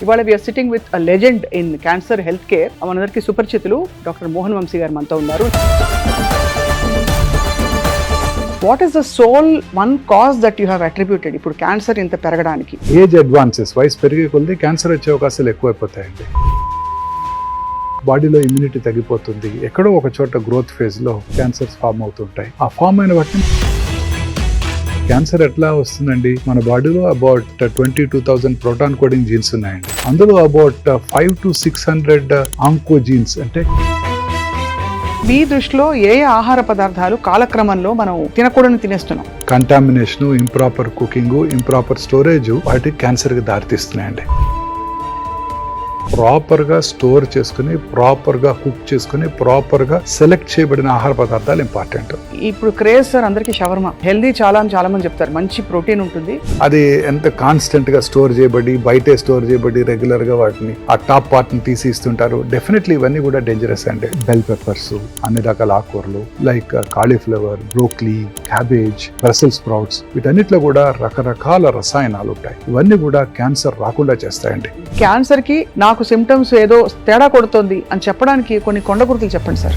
ఇవాళ we're sitting with a legend in cancer health care. మనందరికీ సుపరిచితులు డాక్టర్ మోహన్ వంశీ గారు మనతో ఉన్నారు. What is the sole one cause that you have attributed ఇప్పుడు క్యాన్సర్ ఇంత పెరగడానికి? ఏజ్ అడ్వాన్సెస్, వయసు పెరిగే కొద్ది క్యాన్సర్ వచ్చే అవకాశాలు ఎక్కువైపోతాయండి. బాడీలో ఇమ్యూనిటీ తగ్గిపోతుంది, ఎక్కడో ఒక చోట గ్రోత్ ఫేజ్లో క్యాన్సర్స్ ఫామ్ అవుతుంటాయి. ఆ ఫామ్ అయిన వాటిని క్యాన్సర్ ఎట్లా వస్తుందండి, మన బాడీలో అబౌట్ 22,000 ప్రోటాన్ కోడింగ్ జీన్స్ ఉన్నాయండి. అందులో అబౌట్ 500 to 600 ఆంకో జీన్స్. అంటే మీ దృష్టిలో ఏ ఆహార పదార్థాలు కాలక్రమంలో మనం తినకూడని తినేస్తున్నాం? Contamination, improper cooking, improper storage వాటికి క్యాన్సర్కి దారితీస్తున్నాయండి. ప్రాపర్గా స్టోర్ చేసుకుని, ప్రాపర్గా కుక్ చేసుకుని, ప్రాపర్గా సెలెక్ట్ చేయబడిన ఆహార పదార్థాలు ఇంపార్టెంట్. ఇప్పుడు క్రేజ్ సార్ అందరికీ షవర్మా హెల్దీ చాలా అని చాలా మంది చెప్తారు, మంచి ప్రోటీన్ ఉంటుంది. అది ఎంత కాన్స్టెంట్ గా స్టోర్ చేయబడి, బయటే స్టోర్ చేయబడి, రెగ్యులర్ గా వాటిని ఆ టాప్ పార్ట్ ని తీసి ఇస్తుంటారు. డెఫినెట్లీ ఇవన్నీ కూడా డేంజరస్ అండి. బెల్ పెప్పర్స్, అన్ని రకాల ఆకుకూరలు like cauliflower, broccoli, cabbage, Brussels sprouts, వీటన్నిటిలో కూడా రకరకాల రసాయనాలు ఉంటాయి. ఇవన్నీ కూడా క్యాన్సర్ రాకుండా చేస్తాయండి. క్యాన్సర్ కి నాకు సిమ్టమ్స్ ఏదో తేడా కొడుతుంది అని చెప్పడానికి కొన్ని కొండ గుర్తులు చెప్పండి సార్.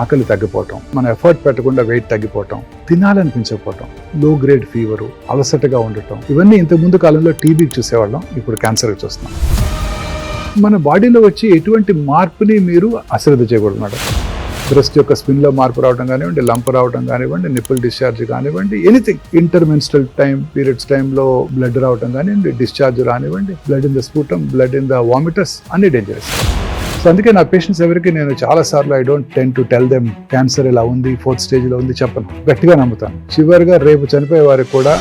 ఆకలి తగ్గిపోవటం, మన ఎఫర్ట్ పెట్టకుండా వెయిట్ తగ్గిపోవటం, తినాలనిపించకపోవటం, లో గ్రేడ్ ఫీవరు, అలసటగా ఉండటం, ఇవన్నీ ఇంతకు ముందు కాలంలో టీబీకి చూసేవాళ్ళం, ఇప్పుడు క్యాన్సర్కి చూస్తున్నాం. మన బాడీలో వచ్చి ఎటువంటి మార్పుని మీరు అశ్రద్ధ చేయకూడదు మేడం. బ్రెస్ట్ యొక్క స్పిన్లో మార్పు రావడం కానివ్వండి, లంప్ రావడం కానివ్వండి, నిప్పుల్ డిశ్చార్జ్ కానివ్వండి, ఎనీథింగ్. ఇంటర్మెన్స్ట్రల్ పీరియడ్స్ టైంలో బ్లడ్ రావడం కానివ్వండి, డిశ్చార్జ్ రానివ్వండి, blood in the sputum, blood in the vomitus, అన్ని డేంజరస్. సో అందుకే నా పేషెంట్స్ ఎవరికి నేను చాలా సార్లు I don't ten to tell them cancer ఇలా ఉంది, 4th స్టేజ్లో ఉంది చెప్పను. గట్టిగా నమ్ముతాను. చివరిగా రేపు చనిపోయే వారికి కూడా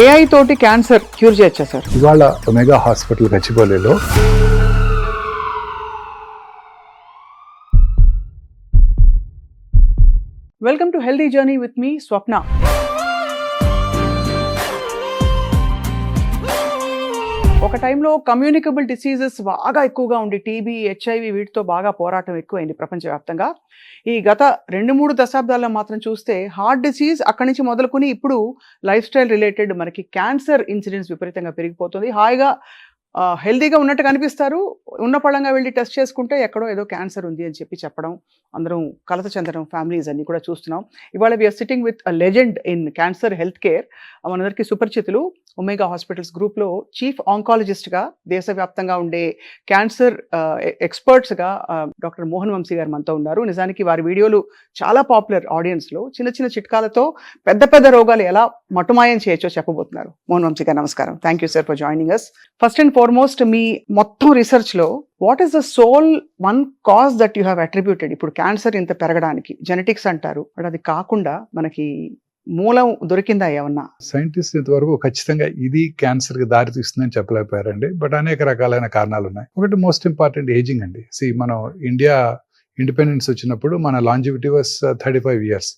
ఏఐ తోటి క్యాన్సర్ క్యూర్ చేయొచ్చా సార్? ఇవాళ ఒమేగా హాస్పిటల్ గచ్చిబౌలిలో welcome to healthy journey with me Swapna. ఒక టైంలో కమ్యూనికబుల్ డిసీజెస్ బాగా ఎక్కువగా ఉండి టీబీ, హెచ్ఐవి వీటితో బాగా పోరాటం ఎక్కువైంది ప్రపంచవ్యాప్తంగా. ఈ గత 2-3 దశాబ్దాల్లో మాత్రం చూస్తే హార్ట్ డిసీజ్ అక్కడి నుంచి మొదలుకొని ఇప్పుడు లైఫ్ స్టైల్ రిలేటెడ్ మనకి క్యాన్సర్ ఇన్సిడెన్స్ విపరీతంగా పెరిగిపోతుంది. హాయిగా హెల్దీగా ఉన్నట్టు కనిపిస్తారు, ఉన్న పళంగా వెళ్ళి టెస్ట్ చేసుకుంటే ఎక్కడో ఏదో క్యాన్సర్ ఉంది అని చెప్పడం, అందరం కలత చెందడం, ఫ్యామిలీస్ అన్ని కూడా చూస్తున్నాం. ఇవాళ we're sitting with a legend in cancer health care. మనందరికీ సుపరిచితులు, ఒమేగా హాస్పిటల్స్ గ్రూప్లో చీఫ్ ఆంకాలజిస్ట్గా, దేశవ్యాప్తంగా ఉండే క్యాన్సర్ ఎక్స్పర్ట్స్గా డాక్టర్ మోహన్ వంశీ గారు మనతో ఉన్నారు. నిజానికి వారి వీడియోలు చాలా పాపులర్ ఆడియన్స్లో. చిన్న చిన్న చిట్కాలతో పెద్ద పెద్ద రోగాలు ఎలా మటుమాయం చేయొచ్చో చెప్పబోతున్నారు. మోహన్ వంశీ గారు నమస్కారం. Thank you sir for joining us. First and foremost, మీ మొత్తం రీసెర్చ్లో what is the sole one cause that you have attributed ఇప్పుడు క్యాన్సర్ ఇంత పెరగడానికి? జెనెటిక్స్ అంటారు, బట్ అది కాకుండా మనకి మూలం దొరికిందా ఏమన్నా? సైంటిస్ట్ ఇంతవరకు ఖచ్చితంగా ఇది క్యాన్సర్ కి దారి తీస్తుందని చెప్పలేకపోయారండి. బట్ అనేక రకాలైన కారణాలు ఉన్నాయి. ఒకటి మోస్ట్ ఇంపార్టెంట్ ఏజింగ్ అండి. మనం ఇండియా ఇండిపెండెన్స్ వచ్చినప్పుడు మన longevity was 35 years.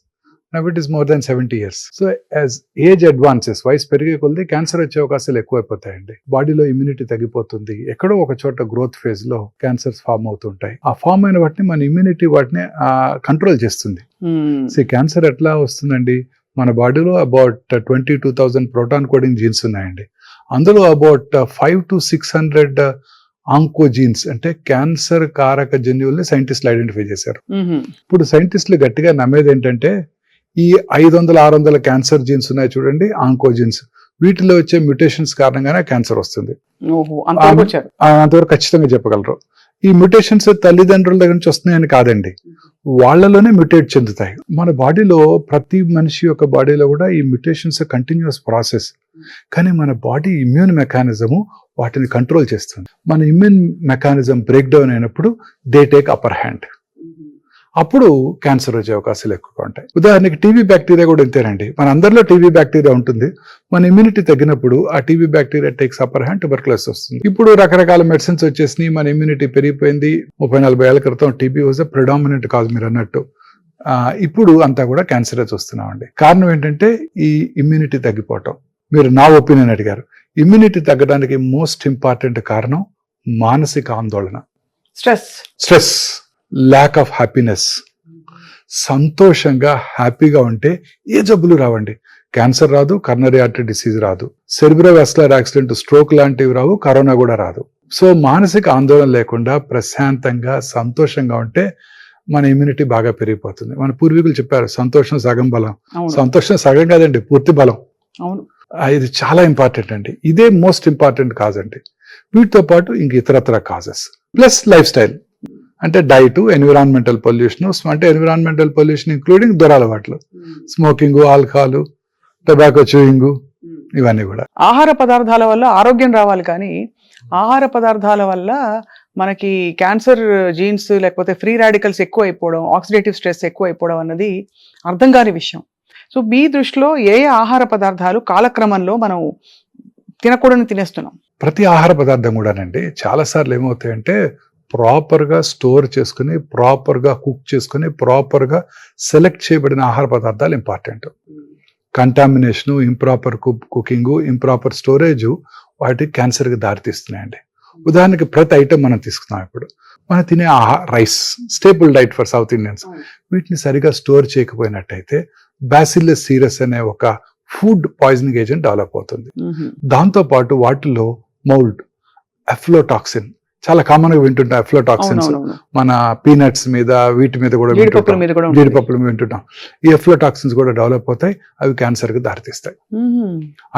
Now it is more than 70 years. So as age advances, వయసు పెరిగే కొద్ది క్యాన్సర్ వచ్చే అవకాశాలు ఎక్కువైపోతాయండి. బాడీలో ఇమ్యూనిటీ తగ్గిపోతుంది, ఎక్కడో ఒక చోట గ్రోత్ ఫేజ్ లో క్యాన్సర్స్ ఫామ్ అవుతుంటాయి. ఆ ఫామ్ అయిన వాటిని మన ఇమ్యూనిటీ వాటిని కంట్రోల్ చేస్తుంది. క్యాన్సర్ ఎట్లా వస్తుందండి, మన బాడీలో అబౌట్ 22,000 ప్రోటాన్ కోడింగ్ జీన్స్ ఉన్నాయండి. అందులో అబౌట్ 500 to 600 ఆంకో జీన్స్, అంటే క్యాన్సర్ కారక జన్యువుల్ని సైంటిస్టులు ఐడెంటిఫై చేశారు. ఇప్పుడు సైంటిస్టులు గట్టిగా నమ్మేది ఏంటంటే ఈ 500-600 క్యాన్సర్ జీన్స్ ఉన్నాయి చూడండి, ఆంకో జీన్స్, వీటిలో వచ్చే మ్యూటేషన్స్ కారణంగానే క్యాన్సర్ వస్తుంది. అంతవరకు ఖచ్చితంగా చెప్పగలరు. ఈ మ్యూటేషన్స్ తల్లిదండ్రుల దగ్గర నుంచి వస్తున్నాయని కాదండి, వాళ్ళలోనే మ్యూటేట్ చెందుతాయి. మన బాడీలో ప్రతి మనిషి యొక్క బాడీలో కూడా ఈ మ్యూటేషన్స్ కంటిన్యూస్ ప్రాసెస్. కానీ మన బాడీ ఇమ్యూన్ మెకానిజము వాటిని కంట్రోల్ చేస్తుంది. మన ఇమ్యూన్ మెకానిజం బ్రేక్ డౌన్ అయినప్పుడు దే టేక్ అప్పర్ హ్యాండ్. అప్పుడు క్యాన్సర్ వచ్చే అవకాశాలు ఎక్కువగా ఉంటాయి. ఉదాహరణకి టీబీ బ్యాక్టీరియా కూడా ఇంతేనండి. మన అందరిలో టీబీ బ్యాక్టీరియా ఉంటుంది. మన ఇమ్యూనిటీ తగ్గినప్పుడు ఆ TB bacteria takes upper hand, tuberculosis వస్తుంది. ఇప్పుడు రకరకాల మెడిసిన్స్ వచ్చేసినాయి, మన ఇమ్యూనిటీ పెరిగిపోయింది. 30-40 ఏళ్ల క్రితం TB was a predominant cause మీరు అన్నట్టు. ఇప్పుడు అంతా కూడా క్యాన్సరే చూస్తున్నామండి. కారణం ఏంటంటే ఈ ఇమ్యూనిటీ తగ్గిపోవటం. మీరు నా ఒపీనియన్ అడిగారు. ఇమ్యూనిటీ తగ్గడానికి మోస్ట్ ఇంపార్టెంట్ కారణం మానసిక ఆందోళన, స్ట్రెస్, ల్యాక్ ఆఫ్ హ్యాపీనెస్. సంతోషంగా హ్యాపీగా ఉంటే ఏ జబ్బులు రావండి. క్యాన్సర్ రాదు, కర్నరీ ఆర్టరీ డిసీజ్ రాదు, సెరిబ్రోవాస్కులర్ యాక్సిడెంట్, స్ట్రోక్ లాంటివి రావు, కరోనా కూడా రాదు. సో మానసిక ఆందోళన లేకుండా ప్రశాంతంగా సంతోషంగా ఉంటే మన ఇమ్యూనిటీ బాగా పెరిగిపోతుంది. మన పూర్వీకులు చెప్పారు సంతోషం సగం బలం. సంతోషం సగం కాదండి, పూర్తి బలం. అవును, ఇది చాలా ఇంపార్టెంట్ అండి. ఇదే మోస్ట్ ఇంపార్టెంట్ కాజ్ అండి. వీటితో పాటు ఇంక ఇతరత్ర కాజెస్ ప్లస్ లైఫ్ స్టైల్ అంటే డైట్, ఎన్విరాన్మెంటల్ పొల్యూషన్. అంటే ఎన్విరాన్మెంటల్ పొల్యూషన్ ఇంక్లూడింగ్ దురలవాట్లు, స్మోకింగ్, ఆల్కహాల్, టొబాకో చూయింగ్, ఇవన్నీ కూడా. ఆహార పదార్థాల వల్ల ఆరోగ్యం రావాలి, కానీ ఆహార పదార్థాల వల్ల మనకి క్యాన్సర్ జీన్స్ లేకపోతే ఫ్రీ రాడికల్స్ ఎక్కువ అయిపోవడం, ఆక్సిడేటివ్ స్ట్రెస్ ఎక్కువ అయిపోవడం అన్నది అర్థం కాని విషయం. సో మీ దృష్టిలో ఏ ఆహార పదార్థాలు కాలక్రమంలో మనం తినకూడని తినేస్తున్నాం? ప్రతి ఆహార పదార్థం కూడానండి చాలాసార్లు ఏమవుతాయంటే ప్రాపర్గా స్టోర్ చేసుకుని, ప్రాపర్గా కుక్ చేసుకుని, ప్రాపర్గా సెలెక్ట్ చేయబడిన ఆహార పదార్థాలు important. Contamination, improper cooking, improper storage వాటికి క్యాన్సర్కి దారితీస్తున్నాయండి. ఉదాహరణకి ప్రతి ఐటమ్ మనం తీసుకున్నాం. ఇప్పుడు మనం తినే rice staple diet for south Indians. వీటిని సరిగా స్టోర్ చేయకపోయినట్టయితే బ్యాసిల్లస్ సీరస్ అనే ఒక ఫుడ్ పాయిజనింగ్ ఏజెంట్ డెవలప్ అవుతుంది. దాంతో పాటు వాటిలో మౌల్డ్, అఫ్లోటాక్సిన్, చాలా కామన్ గా వింటుంటాం. అఫ్లోటాక్సిన్స్ మన పీనట్స్ మీద, వీటి మీద కూడా జీడిపప్పుల మీద వింటుంటాం. ఈ అఫ్లోటాక్సిన్స్ కూడా డెవలప్ అవుతాయి, అవి క్యాన్సర్ కి దారితీస్తాయి.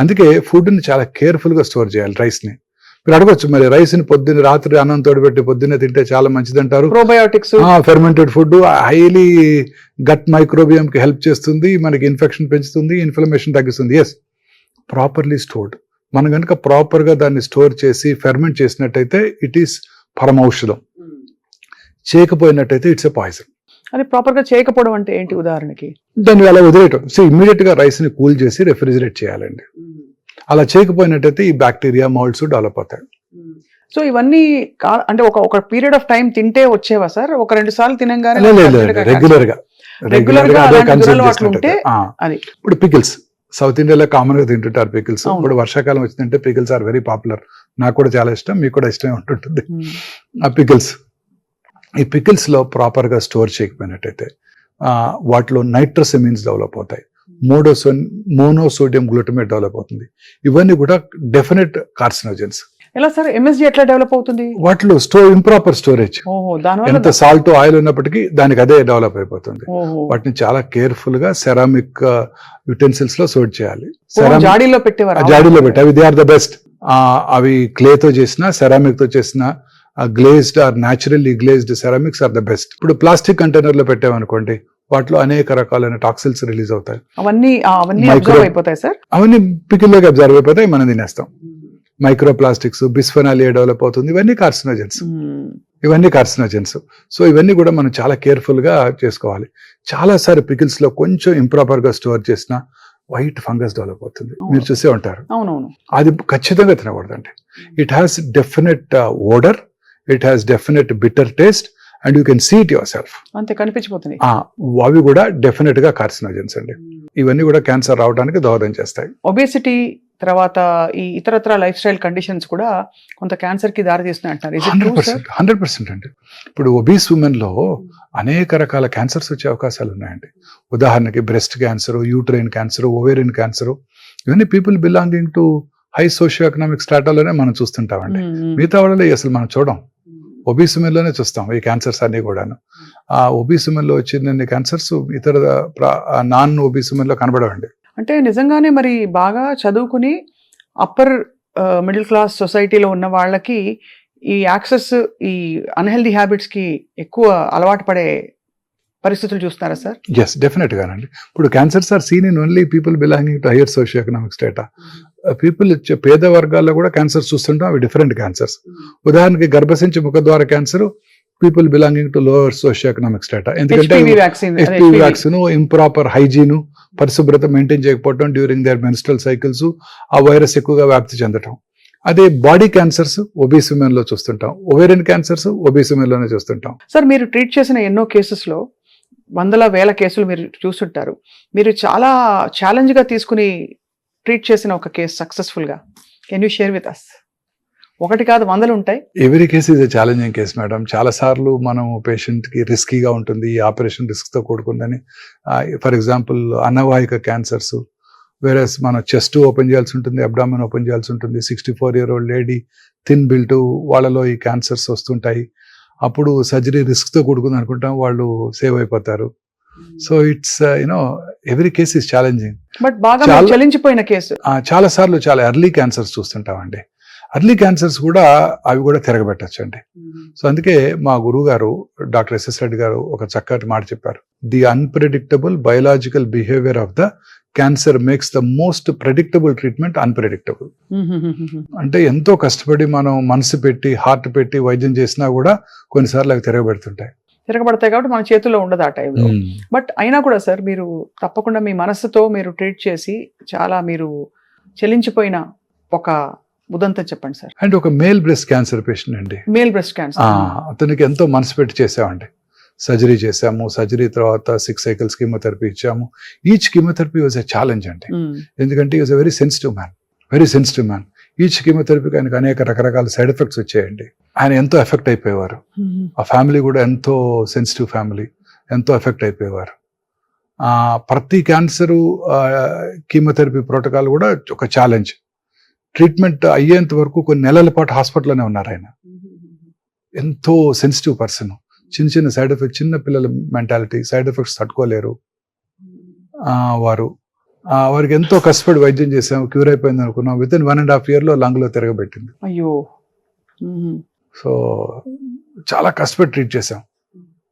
అందుకే ఫుడ్ ని చాలా కేర్ఫుల్ గా స్టోర్ చేయాలి. రైస్ ని మీరు అడగొచ్చు, మరి రైస్ ని పొద్దున్న రాత్రి అన్నం తోడిపెట్టి పొద్దున్నే తింటే చాలా మంచిది అంటారు. Probiotics, fermented food highly gut microbiome కి హెల్ప్ చేస్తుంది, మనకి ఇన్ఫెక్షన్ పెంచుతుంది, ఇన్ఫ్లమేషన్ తగ్గిస్తుంది. Yes, properly stored. మనం కనుక ప్రాపర్ గా దాన్ని స్టోర్ చేసి ఫెర్మెంట్ చేసినట్టయితే ఇట్ ఈస్ పరమౌషధం. చేయకపోయినట్టయితే ఇట్స్ ఎ పాయిజన్. అది ప్రాపర్ గా చేయకపోవడం అంటే ఏంటి? ఉదాహరణకి దాన్ని అలా వదిలేయటం. సో ఇమ్మీడియట్ గా రైస్ ని కూల్ చేసి రెఫ్రిజిరేట్ చేయాలండి. అలా చేయకపోయినట్టయితే ఈ బ్యాక్టీరియా, మౌల్డ్స్ డెవలప్ అవుతాయి. సో ఇవన్నీ అంటే ఒక పీరియడ్ ఆఫ్ టైం తింటే వచ్చేవా సార్? ఒక 2 సార్లు తినంగానే రెగ్యులర్ గా అదే ఇప్పుడు పికిల్స్ సౌత్ ఇండియాలో కామన్ గా తింటుంటారు. పికిల్స్ ఇప్పుడు వర్షాకాలం వచ్చిందంటే పికిల్స్ ఆర్ వెరీ పాపులర్. నాకు కూడా చాలా ఇష్టం, మీకు కూడా ఇష్టమే ఉంటుంటుంది. ఆ పికిల్స్, ఈ పికిల్స్ లో ప్రాపర్ గా స్టోర్ చేయకపోయినట్టయితే వాటిలో నైట్రోసెమిన్స్ డెవలప్ అవుతాయి, మోనోసోడియం గ్లూటమేట్ డెవలప్ అవుతుంది. ఇవన్నీ కూడా డెఫినెట్ కార్సినోజెన్స్. ఎలా సార్ ఎంఎస్జీ ఎట్లా డెవలప్ అవుతుంది? వాటిలో ఇంప్రాపర్ స్టోరేజ్. ఎంత సాల్ట్, ఆయిల్ ఉన్నప్పటికీ దానికి అదే డెవలప్ అయిపోతుంది. వాటిని చాలా కేర్ఫుల్ గా సెరామిక్ యుటెన్సిల్స్ లో స్టోర్ చేయాలి. జాడీలో పెట్టేవారు, జాడీలో పెట్టి అవి దే ఆర్ ద బెస్ట్. అవి క్లేతో చేసిన, సెరామిక్ తో చేసిన glazed or naturally glazed ceramics are the best. ఇప్పుడు ప్లాస్టిక్ కంటైనర్ లో పెట్టామనుకోండి, వాటిలో అనేక రకాలైన టాక్సిన్స్ రిలీజ్ అవుతాయి. అవన్నీ అబ్జర్వ్ అయిపోతాయి సార్. అవన్నీ పికిల్లోకి అబ్జర్వ్ అయిపోతాయి, మనం తినేస్తాం. మైక్రో ప్లాస్టిక్స్, బిస్ఫెనాల్ ఏ డెవలప్ అవుతుంది. ఇవన్నీ కార్సినోజెన్స్. సో ఇవన్నీ కూడా మనం చాలా కేర్ఫుల్ గా చేసుకోవాలి. చాలాసారి పికిల్స్ లో కొంచెం ఇంప్రాపర్ గా స్టోర్ చేసిన వైట్ ఫంగస్ డెవలప్ అవుతుంది. మీరు చూసే ఉంటారు. అది ఖచ్చితంగా తినకూడదండి. It has definite odour, it has definite bitter taste and you can see it yourself. అంతే కనిపించిపోతుంది. అవి కూడా డెఫినెట్ గా కార్సినోజెన్స్ అండి. ఇవన్నీ కూడా క్యాన్సర్ రావడానికి దోహదం చేస్తాయి. ఒబేసిటీ తర్వాత ఈ ఇతరత్ర లైఫ్ స్టైల్ కండిషన్స్ కూడా కొంత క్యాన్సర్ కి దారి తీస్తున్నాయి అంటారు. 100% అండి. ఇప్పుడు ఒబీస్ ఉమెన్ లో అనేక రకాల క్యాన్సర్స్ వచ్చే అవకాశాలు ఉన్నాయండి. ఉదాహరణకి breast cancer, uterine cancer, ovarian cancer, ఇవన్నీ people belonging to high socio economic స్ట్రాటాలోనే మనం చూస్తుంటామండి. మిగతా వాళ్ళలో అసలు మనం చూడం, ఒబీస్ ఉమెన్ లోనే చూస్తాం ఈ క్యాన్సర్స్ అన్ని కూడాను. ఆ ఒబీస్ ఉమెన్ లో వచ్చిన క్యాన్సర్స్ ఇతర నాన్ ఒబీస్ ఉమెన్ లో కనబడవండి. అంటే నిజంగానే మరి బాగా చదువుకుని అప్పర్ మిడిల్ క్లాస్ సొసైటీలో ఉన్న వాళ్ళకి ఈ యాక్సెస్, ఈ అన్హెల్దీ హ్యాబిట్స్ కి ఎక్కువ అలవాటు పడే పరిస్థితులు చూస్తున్నారా సార్? ఎస్, డెఫినెట్ గానండి. ఇప్పుడు cancers are seen in only people belonging to higher socio economic strata. People పేద వర్గాల్లో కూడా క్యాన్సర్స్ చూస్తుంటాం. అవి డిఫరెంట్ క్యాన్సర్స్. ఉదాహరణకి గర్భసించి ముఖద్వార cancer people belonging to lower socio economic strata. ఎందుకంటే HPV వ్యాక్సిన్, ఇంప్రాపర్ హైజీన్, పరిశుభ్రత మెయింటైన్ చేయకపోవడం డ్యూరింగ్ దేర్ మెన్స్ట్రల్ సైకిల్స్, ఆ వైరస్ ఎక్కువగా వ్యాప్తి చెందటం. అదే బాడీ క్యాన్సర్స్ ఒబీస్ ఉమెన్ లో చూస్తుంటాం, ఓవేరియన్ క్యాన్సర్స్ ఒబీస్ ఉమెన్ లోనే చూస్తుంటాం. సార్ మీరు ట్రీట్ చేసిన ఎన్నో కేసెస్ లో 100,000 కేసులు మీరు చూస్తుంటారు. మీరు చాలా ఛాలెంజ్ గా తీసుకుని ట్రీట్ చేసిన ఒక కేసు సక్సెస్ఫుల్ గా can you share with us? ఒకటి కాదు, 100 ఉంటాయి. Every case is a challenging case madam. చాలా సార్లు మనం పేషెంట్ కి రిస్కీగా ఉంటుంది, ఈ ఆపరేషన్ రిస్క్ తో కూడుకుందని. ఫర్ ఎగ్జాంపుల్ అన్నవాహిక క్యాన్సర్స్, వేరేస్ మన చెస్ట్ ఓపెన్ చేయాల్సి ఉంటుంది, అబ్డామిన్ ఓపెన్ చేయాల్సి ఉంటుంది. 64-year-old లేడీ థిన్ బిల్ట్ వాళ్ళలో ఈ క్యాన్సర్స్ వస్తుంటాయి. అప్పుడు సర్జరీ రిస్క్తో కూడుకుంది అనుకుంటాం, వాళ్ళు సేవ్ అయిపోతారు. So it's every case is challenging. But బాగా చాలా- చలించిపోయిన కేసు. చాలా సార్లు చాలా ఎర్లీ క్యాన్సర్స్ చూస్తుంటామండి. ఎర్లీ క్యాన్సర్స్ కూడా అవి కూడా తిరగబెట్టచ్చు అండి. సో అందుకే మా గురువు గారు డాక్టర్ ఎస్ఎస్ రెడ్డి గారు ఒక చక్కటి మాట చెప్పారు. The unpredictable biological behaviour of the cancer makes the most predictable treatment unpredictable. అంటే ఎంతో కష్టపడి మనం మనసు పెట్టి హార్ట్ పెట్టి వైద్యం చేసినా కూడా కొన్నిసార్లు అవి తిరగబెడుతుంటాయి. తిరగబడతాయి కాబట్టి మన చేతుల్లో ఉండదు ఆ టైంలో. బట్ అయినా కూడా సార్ మీరు తప్పకుండా మీ మనసుతో మీరు ట్రీట్ చేసి చాలా మీరు చెల్లించిపోయిన ఒక ఉదంతం చెప్పండి సార్. అంటే ఒక మేల్ బ్రెస్ట్ క్యాన్సర్ పేషెంట్ అండి. Male breast cancer. అతనికి ఎంతో మనసు పెట్టి చేసామండి. సర్జరీ చేసాము. సర్జరీ తర్వాత 6 cycles కీమోథెరపీ ఇచ్చాము. Each chemotherapy was a challenge అండి. ఎందుకంటే is a very sensitive man. Each కీమోథెరపీకి ఆయనకు అనేక రకరకాల సైడ్ ఎఫెక్ట్స్ వచ్చాయండి. ఆయన ఎంతో ఎఫెక్ట్ అయిపోయేవారు. ఆ ఫ్యామిలీ కూడా ఎంతో సెన్సిటివ్ ఫ్యామిలీ, ఎంతో ఎఫెక్ట్ అయిపోయేవారు. ప్రతి క్యాన్సరు కీమోథెరపీ ప్రోటోకాల్ కూడా ఒక ఛాలెంజ్. ట్రీట్మెంట్ అయ్యేంత వరకు కొన్ని నెలల పాటు హాస్పిటల్లోనే ఉన్నారు ఆయన. ఎంతో సెన్సిటివ్ పర్సన్. చిన్న సైడ్ ఎఫెక్ట్స్, చిన్న పిల్లల మెంటాలిటీ, సైడ్ ఎఫెక్ట్స్ తట్టుకోలేరు వారికి ఎంతో కష్టపడి వైద్యం చేసాము. క్యూర్ అయిపోయింది అనుకున్నాం. With in 1.5 year లంగ్లో తిరగబెట్టింది. అయ్యో. సో చాలా కష్టపడి ట్రీట్ చేసాం.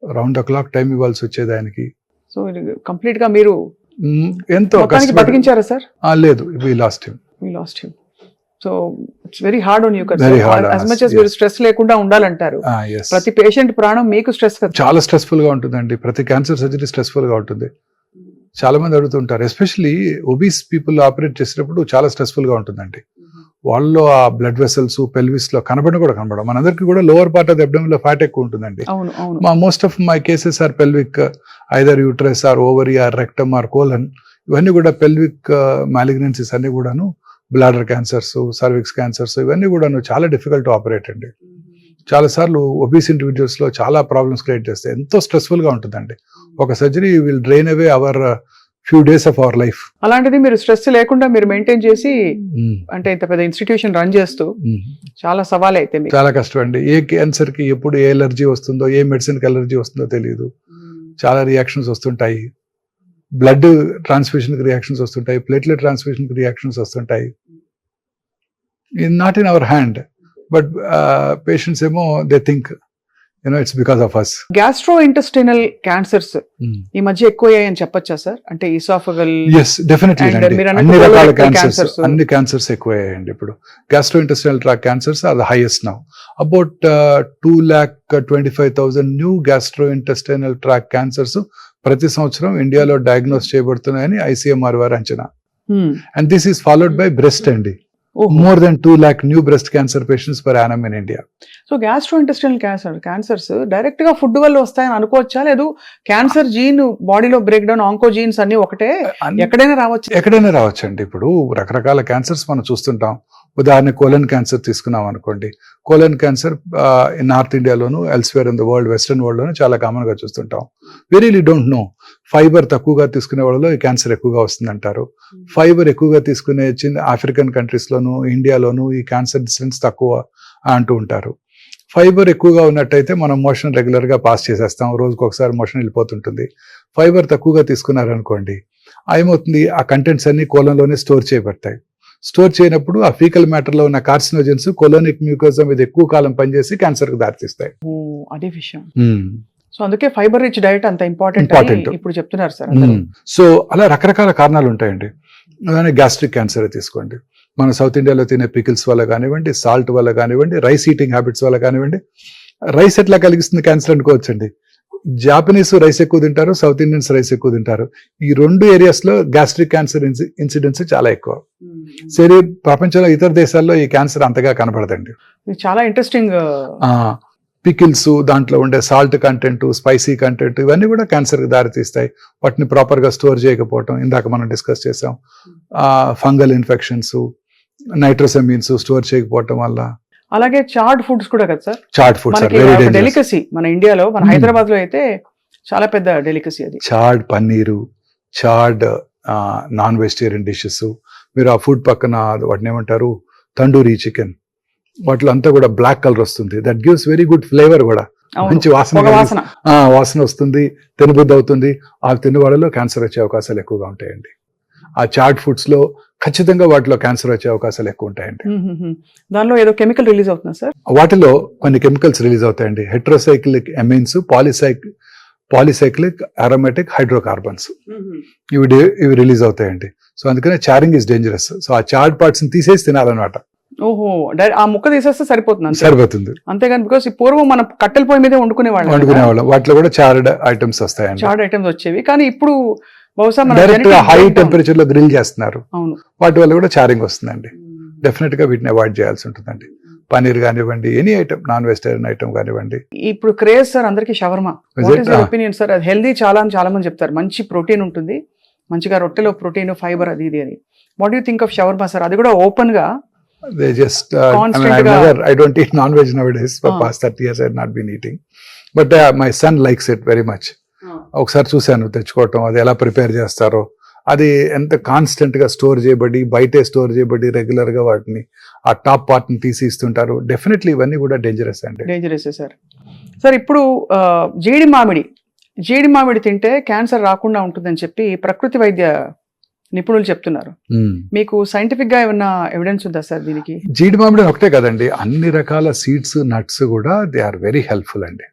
రౌండ్ ద క్లాక్ టైం ఇవ్వాల్సి వచ్చేది ఆయనకి. సో కంప్లీట్ గా మీరు ఎంతో కష్టపడి బతికించారా సార్? లేదు, we lost him. So it's very hard on you. Very hard on as us, much as మీరు స్ట్రెస్ లేకుండా ఉండాలంటారు. Yes. ప్రతి పేషెంట్ ప్రాణం మీకు స్ట్రెస్ కదా. చాలా స్ట్రెస్ఫుల్ గా ఉంటుందండి. ప్రతి క్యాన్సర్ సర్జరీ స్ట్రెస్ఫుల్ గా ఉంటుంది. చాలా మంది అడుగుతుంటారు, ఎస్పెషల్లీ ఒబీస్ పీపుల్ ఆపరేట్ చేసేటప్పుడు చాలా స్ట్రెస్ఫుల్ గా ఉంటుందండి. వాళ్ళలో ఆ బ్లడ్ వెసల్స్ పెల్విస్ లో కనబడడం. మనందరికీ కూడా lower part of the abdomen లో ఫ్యాట్ ఎక్కువ ఉంటుందండి. అవును అవును. Most of my cases are pelvic, either uterus or ovary or rectum or colon. ఇవన్నీ కూడా పెల్విక్ మాలిగ్నెన్సీస్ అన్ని కూడాను, బ్లాడర్ క్యాన్సర్స్, సర్విక్స్ క్యాన్సర్స్, ఇవన్నీ కూడాను చాలా డిఫికల్ట్ టు ఆపరేట్ అండి. చాలా సార్లు ఒబీస్ ఇండివిజువల్స్ లో చాలా ప్రాబ్లమ్స్ క్రియేట్ చేస్తాయి. ఎంతో స్ట్రెస్ఫుల్ గా ఉంటుందండి. ఒక surgery will drain away our few days of our life. అలాంటిది మీరు స్ట్రెస్ లేకుండా మీరు మెయింటైన్ చేసి అంటే ఇంత పెద్ద ఇన్స్టిట్యూషన్ రన్ చేస్తూ చాలా సవాల్ అయితే మీకు. చాలా కష్టం అండి. ఏ క్యాన్సర్ కి ఎప్పుడు ఏ ఎలర్జీ వస్తుందో, ఏ మెడిసిన్ కి ఎలర్జీ వస్తుందో తెలియదు. చాలా రియాక్షన్స్ వస్తుంటాయి. బ్లడ్ ట్రాన్స్ఫ్యూషన్ కి రియాక్షన్స్ వస్తుంటాయి, ప్లేట్లెట్ ట్రాన్స్ఫ్యూషన్ కి రియాక్షన్స్ వస్తుంటాయి. Not in our hand, but patients ఏమో they think it's because of us. Gastrointestinal cancers ఈ మధ్య ఎక్కువయ్యాయని చెప్పొచ్చా సార్? అంటే ఈసాఫగల్. ఎస్, డెఫినెట్లీ And అండి. మీరు అన్ని అన్నట్టు రకాల colorectal క్యాన్సర్స్, cancers. అన్ని క్యాన్సర్స్ ఎక్కువయ్యాయండి ఇప్పుడు. Gastro intestinal tract cancers are the highest now. About 2,25,000 new gastro intestinal tract cancers ప్రతి సంవత్సరం ఇండియాలో డయాగ్నోస్ చేయబడుతున్నాయని ఐసీఎంఆర్ వారి అంచనా. And this is followed by breast అండి. More than 2 lakh new breast cancer patients per annum in India. So gastro intestinal cancers direct గా food వల్ల వస్తాయని అనుకోవచ్చా? లేదు క్యాన్సర్ జీన్ బాడీలో బ్రేక్ డౌన్, ఆంకో జీన్స్ అన్ని ఒకటే ఎక్కడైనా రావచ్చు? ఎక్కడైనా రావచ్చండి. ఇప్పుడు రకరకాల క్యాన్సర్స్ మనం చూస్తుంటాం. ఉదాహరణ కోలన్ క్యాన్సర్ తీసుకున్నాం అనుకోండి. కోలన్ క్యాన్సర్ నార్త్ ఇండియాలోను, elsewhere in the world, western world లోను చాలా కామన్ గా చూస్తుంటాం. We really don't know. Fibre తక్కువగా తీసుకునే వాళ్ళలో ఈ క్యాన్సర్ ఎక్కువగా వస్తుంది అంటారు. ఫైబర్ ఎక్కువగా తీసుకునే చిన్న ఆఫ్రికన్ కంట్రీస్ లోను, ఇండియాలోను ఈ క్యాన్సర్ ఇన్సిడెన్స్ తక్కువ అంటూ ఉంటారు. ఫైబర్ ఎక్కువగా ఉన్నట్టయితే మనం మోషన్ రెగ్యులర్ గా పాస్ చేసేస్తాం, రోజుకి ఒకసారి మోషన్ వెళ్ళిపోతుంటుంది. ఫైబర్ తక్కువగా తీసుకున్నారనుకోండి, ఏమవుతుంది, ఆ కంటెంట్స్ అన్ని కోలంలోనే స్టోర్ చేయబడతాయి. స్టోర్ చేయనప్పుడు ఆ ఫీకల్ మ్యాటర్ లో ఉన్న కార్సినోజెన్స్ కోలోనిక్ మ్యూకోజా మీద ఎక్కువ కాలం పనిచేసి క్యాన్సర్ కు దారితీస్తాయి. అదే విషయం. సో అందుకే ఫైబర్ రిచ్ డైట్ అంత ఇంపార్టెంట్ ఇప్పుడు చెప్తున్నారు సార్. సో అలా రకరకాల కారణాలు ఉంటాయండి. అలానే గ్యాస్ట్రిక్ క్యాన్సర్ తీసుకోండి. మన సౌత్ ఇండియాలో తినే పికిల్స్ వల్ల కానివ్వండి, సాల్ట్ వల్ల కానివ్వండి, రైస్ ఈటింగ్ హ్యాబిట్స్ వల్ల కానివ్వండి. రైస్ ఎట్లా కలిగిస్తుంది క్యాన్సర్ అనుకోవచ్చండి. జాపనీస్ రైస్ ఎక్కువ తింటారు, సౌత్ ఇండియన్స్ రైస్ ఎక్కువ తింటారు. ఈ 2 ఏరియాస్ లో గ్యాస్ట్రిక్ క్యాన్సర్ ఇన్సిడెన్స్ చాలా ఎక్కువ. సరే, ప్రపంచంలో ఇతర దేశాల్లో ఈ క్యాన్సర్ అంతగా కనబడదండి. చాలా ఇంట్రెస్టింగ్. పికిల్స్, దాంట్లో ఉండే సాల్ట్ కంటెంట్, స్పైసీ కంటెంట్, ఇవన్నీ కూడా క్యాన్సర్ కి దారితీస్తాయి. వాటిని ప్రాపర్ గా స్టోర్ చేయకపోవటం, ఇందాక మనం డిస్కస్ చేసాం. ఫంగల్ ఇన్ఫెక్షన్స్, నైట్రోసెమిన్స్ స్టోర్ చేయకపోవటం వల్ల. అలాగే చార్డ్ ఫుడ్స్ కూడా కదా sir? Charred foods are very dangerous. Delicacy మన ఇండియాలో, మన హైదరాబాద్ లో అయితే చాలా పెద్ద డెలికసీ అది. Chartered paneer, chartered non vegetarian dishes, మీరు ఆ ఫుడ్ పక్కన వాటిని ఏమంటారు తండూరీ చికెన్, వాటిలో అంతా కూడా బ్లాక్ కలర్ వస్తుంది. That gives very good flavour కూడా, మంచి వాసన వాసన వస్తుంది, తినబుద్ధి అవుతుంది. ఆ తిన్న వాళ్ళలో క్యాన్సర్ వచ్చే అవకాశాలు ఎక్కువగా ఉంటాయండి. ఆ చాట్ ఫుడ్స్ లో ఖచ్చితంగా వాటిలో క్యాన్సర్ వచ్చే అవకాశాలు ఎక్కువ ఉంటాయండి. దానిలో ఏదో కెమికల్ రిలీజ్ అవుతుంది సార్? వాటిలో కొన్ని కెమికల్స్ రిలీజ్ అవుతాయండి. Heterocyclic amines, polycyclic aromatic hydrocarbons, ఇవి రిలీజ్ అవుతాయండి. సో అందుకనే చారింగ్ ఇస్ డేంజరస్. సో ఆ చార్డ్ పార్ట్స్ ని తీసేసి తినాలన్నమాట. ఓహో, ఆ ముక్క తీసేస్తే సరిపోతుంది? సరిపోతుంది. అంతేగాని బికాస్ పూర్వం మనం కట్టెల పొయ్యి మీదే వండుకునేవాళ్ళం, వాటిలో కూడా చార్డ్ ఐటమ్స్ వస్తాయండి. చార్డ్ ఐటమ్స్ వచ్చేవి, కానీ ఇప్పుడు బహుశా డైరెక్ట్ హై టెంపరేచర్ లో గ్రిల్ చేస్తున్నారు, వాటి వల్ల కూడా చారింగ్ వస్తుందండి. డెఫినెట్ గా వీటిని అవాయిడ్ చేయాల్సి ఉంటుందండి. పనీర్ కానివ్వండి, any item, non vegetarian item కానివ్వండి. ఇప్పుడు క్రేజ్ సార్ అందరికి షవర్మా. Opinion sir? అది హెల్దీ చాలా మంది చెప్తారు, మంచి ప్రోటీన్ ఉంటుంది, మంచిగా రొట్టెలో ప్రోటీన్, ఫైబర్, అది ఇది అని. What you think of shawarma sir? అది కూడా ఓపెన్ గా they just I don't eat non-veg nowadays. For past 30 years I have not been eating, but my son likes it very much. ఒకసారి చూశాను తెచ్చుకోవటం, అది ఎలా ప్రిపేర్ చేస్తారో, అది ఎంత కాన్స్టెంట్ గా స్టోర్ చేయబడి, బయటే స్టోర్ చేయబడి, రెగ్యులర్ గా వాటిని ఆ టాప్ పార్ట్ ని తీసి ఇస్తుంటారు. డెఫినెట్లీ ఇవన్నీ కూడా డేంజరస్ అండి. Dangerous sir. సార్ ఇప్పుడు జీడి మామిడి తింటే క్యాన్సర్ రాకుండా ఉంటుందని చెప్పి ప్రకృతి వైద్య నిపుణులు చెప్తున్నారు. మీకు సైంటిఫిక్ గా ఏమన్నా ఎవిడెన్స్ ఉందా సార్ దీనికి? జీడి మామిడి ఒకటే కదండి, అన్ని రకాల సీడ్స్, నట్స్ కూడా దే ఆర్ వెరీ హెల్ప్ఫుల్ అండి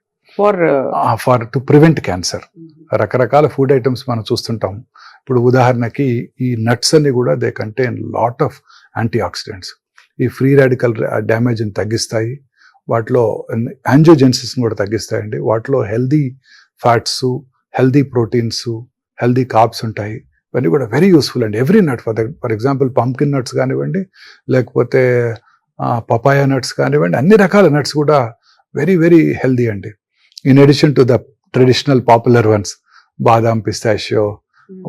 ఫర్ టు ప్రివెంట్ క్యాన్సర్. రకరకాల ఫుడ్ ఐటమ్స్ మనం చూస్తుంటాం. ఇప్పుడు ఉదాహరణకి ఈ నట్స్ అన్ని కూడా they contain lot of antioxidants. ఈ ఫ్రీ రాడికల్ డ్యామేజ్ ని తగ్గిస్తాయి, వాటిలో యాంజియోజెన్సిస్ కూడా తగ్గిస్తాయండి. వాటిలో healthy fats, healthy proteins, healthy carbs ఉంటాయి. ఇవన్నీ కూడా వెరీ యూస్ఫుల్ అండి. Every nut, for example pumpkin nuts కానివ్వండి, లేకపోతే పపాయా నట్స్ కానివ్వండి, అన్ని రకాల నట్స్ కూడా వెరీ వెరీ హెల్దీ అండి. In addition to the traditional popular once, badam, pistachio,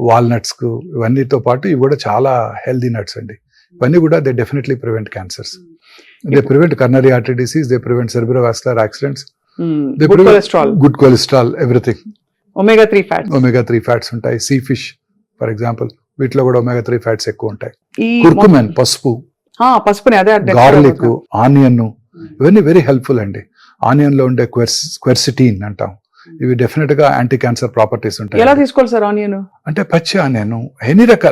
walnuts, ఇవన్నీతో పాటు ఇవి కూడా చాలా హెల్దీ నట్స్ అండి. ఇవన్నీ కూడా they definitely prevent cancers. They prevent coronary artery disease, they prevent సెర్బ్రోవాస్కులర్ accidents, they prevent good cholesterol, everything. Omega 3 fats ఉంటాయి. Sea fish for example, వీటిలో కూడా ఒమేగా 3 ఫ్యాట్స్ ఎక్కువ ఉంటాయి. కుర్కుమెన్, పసుపుని, గార్లిక్, ఆనియన్, ఇవన్నీ వెరీ హెల్ప్ఫుల్ అండి. ఆనియన్ లో ఉండే క్వెర్సిటీన్ అంటాం, ఇవి డెఫినెట్ గా యాంటీ క్యాన్సర్ ప్రాపర్టీస్ ఉంటాయి. ఎలా తీసుకోవాలి సార్ ఆనియన్? అంటే పచ్చి ఆనియన్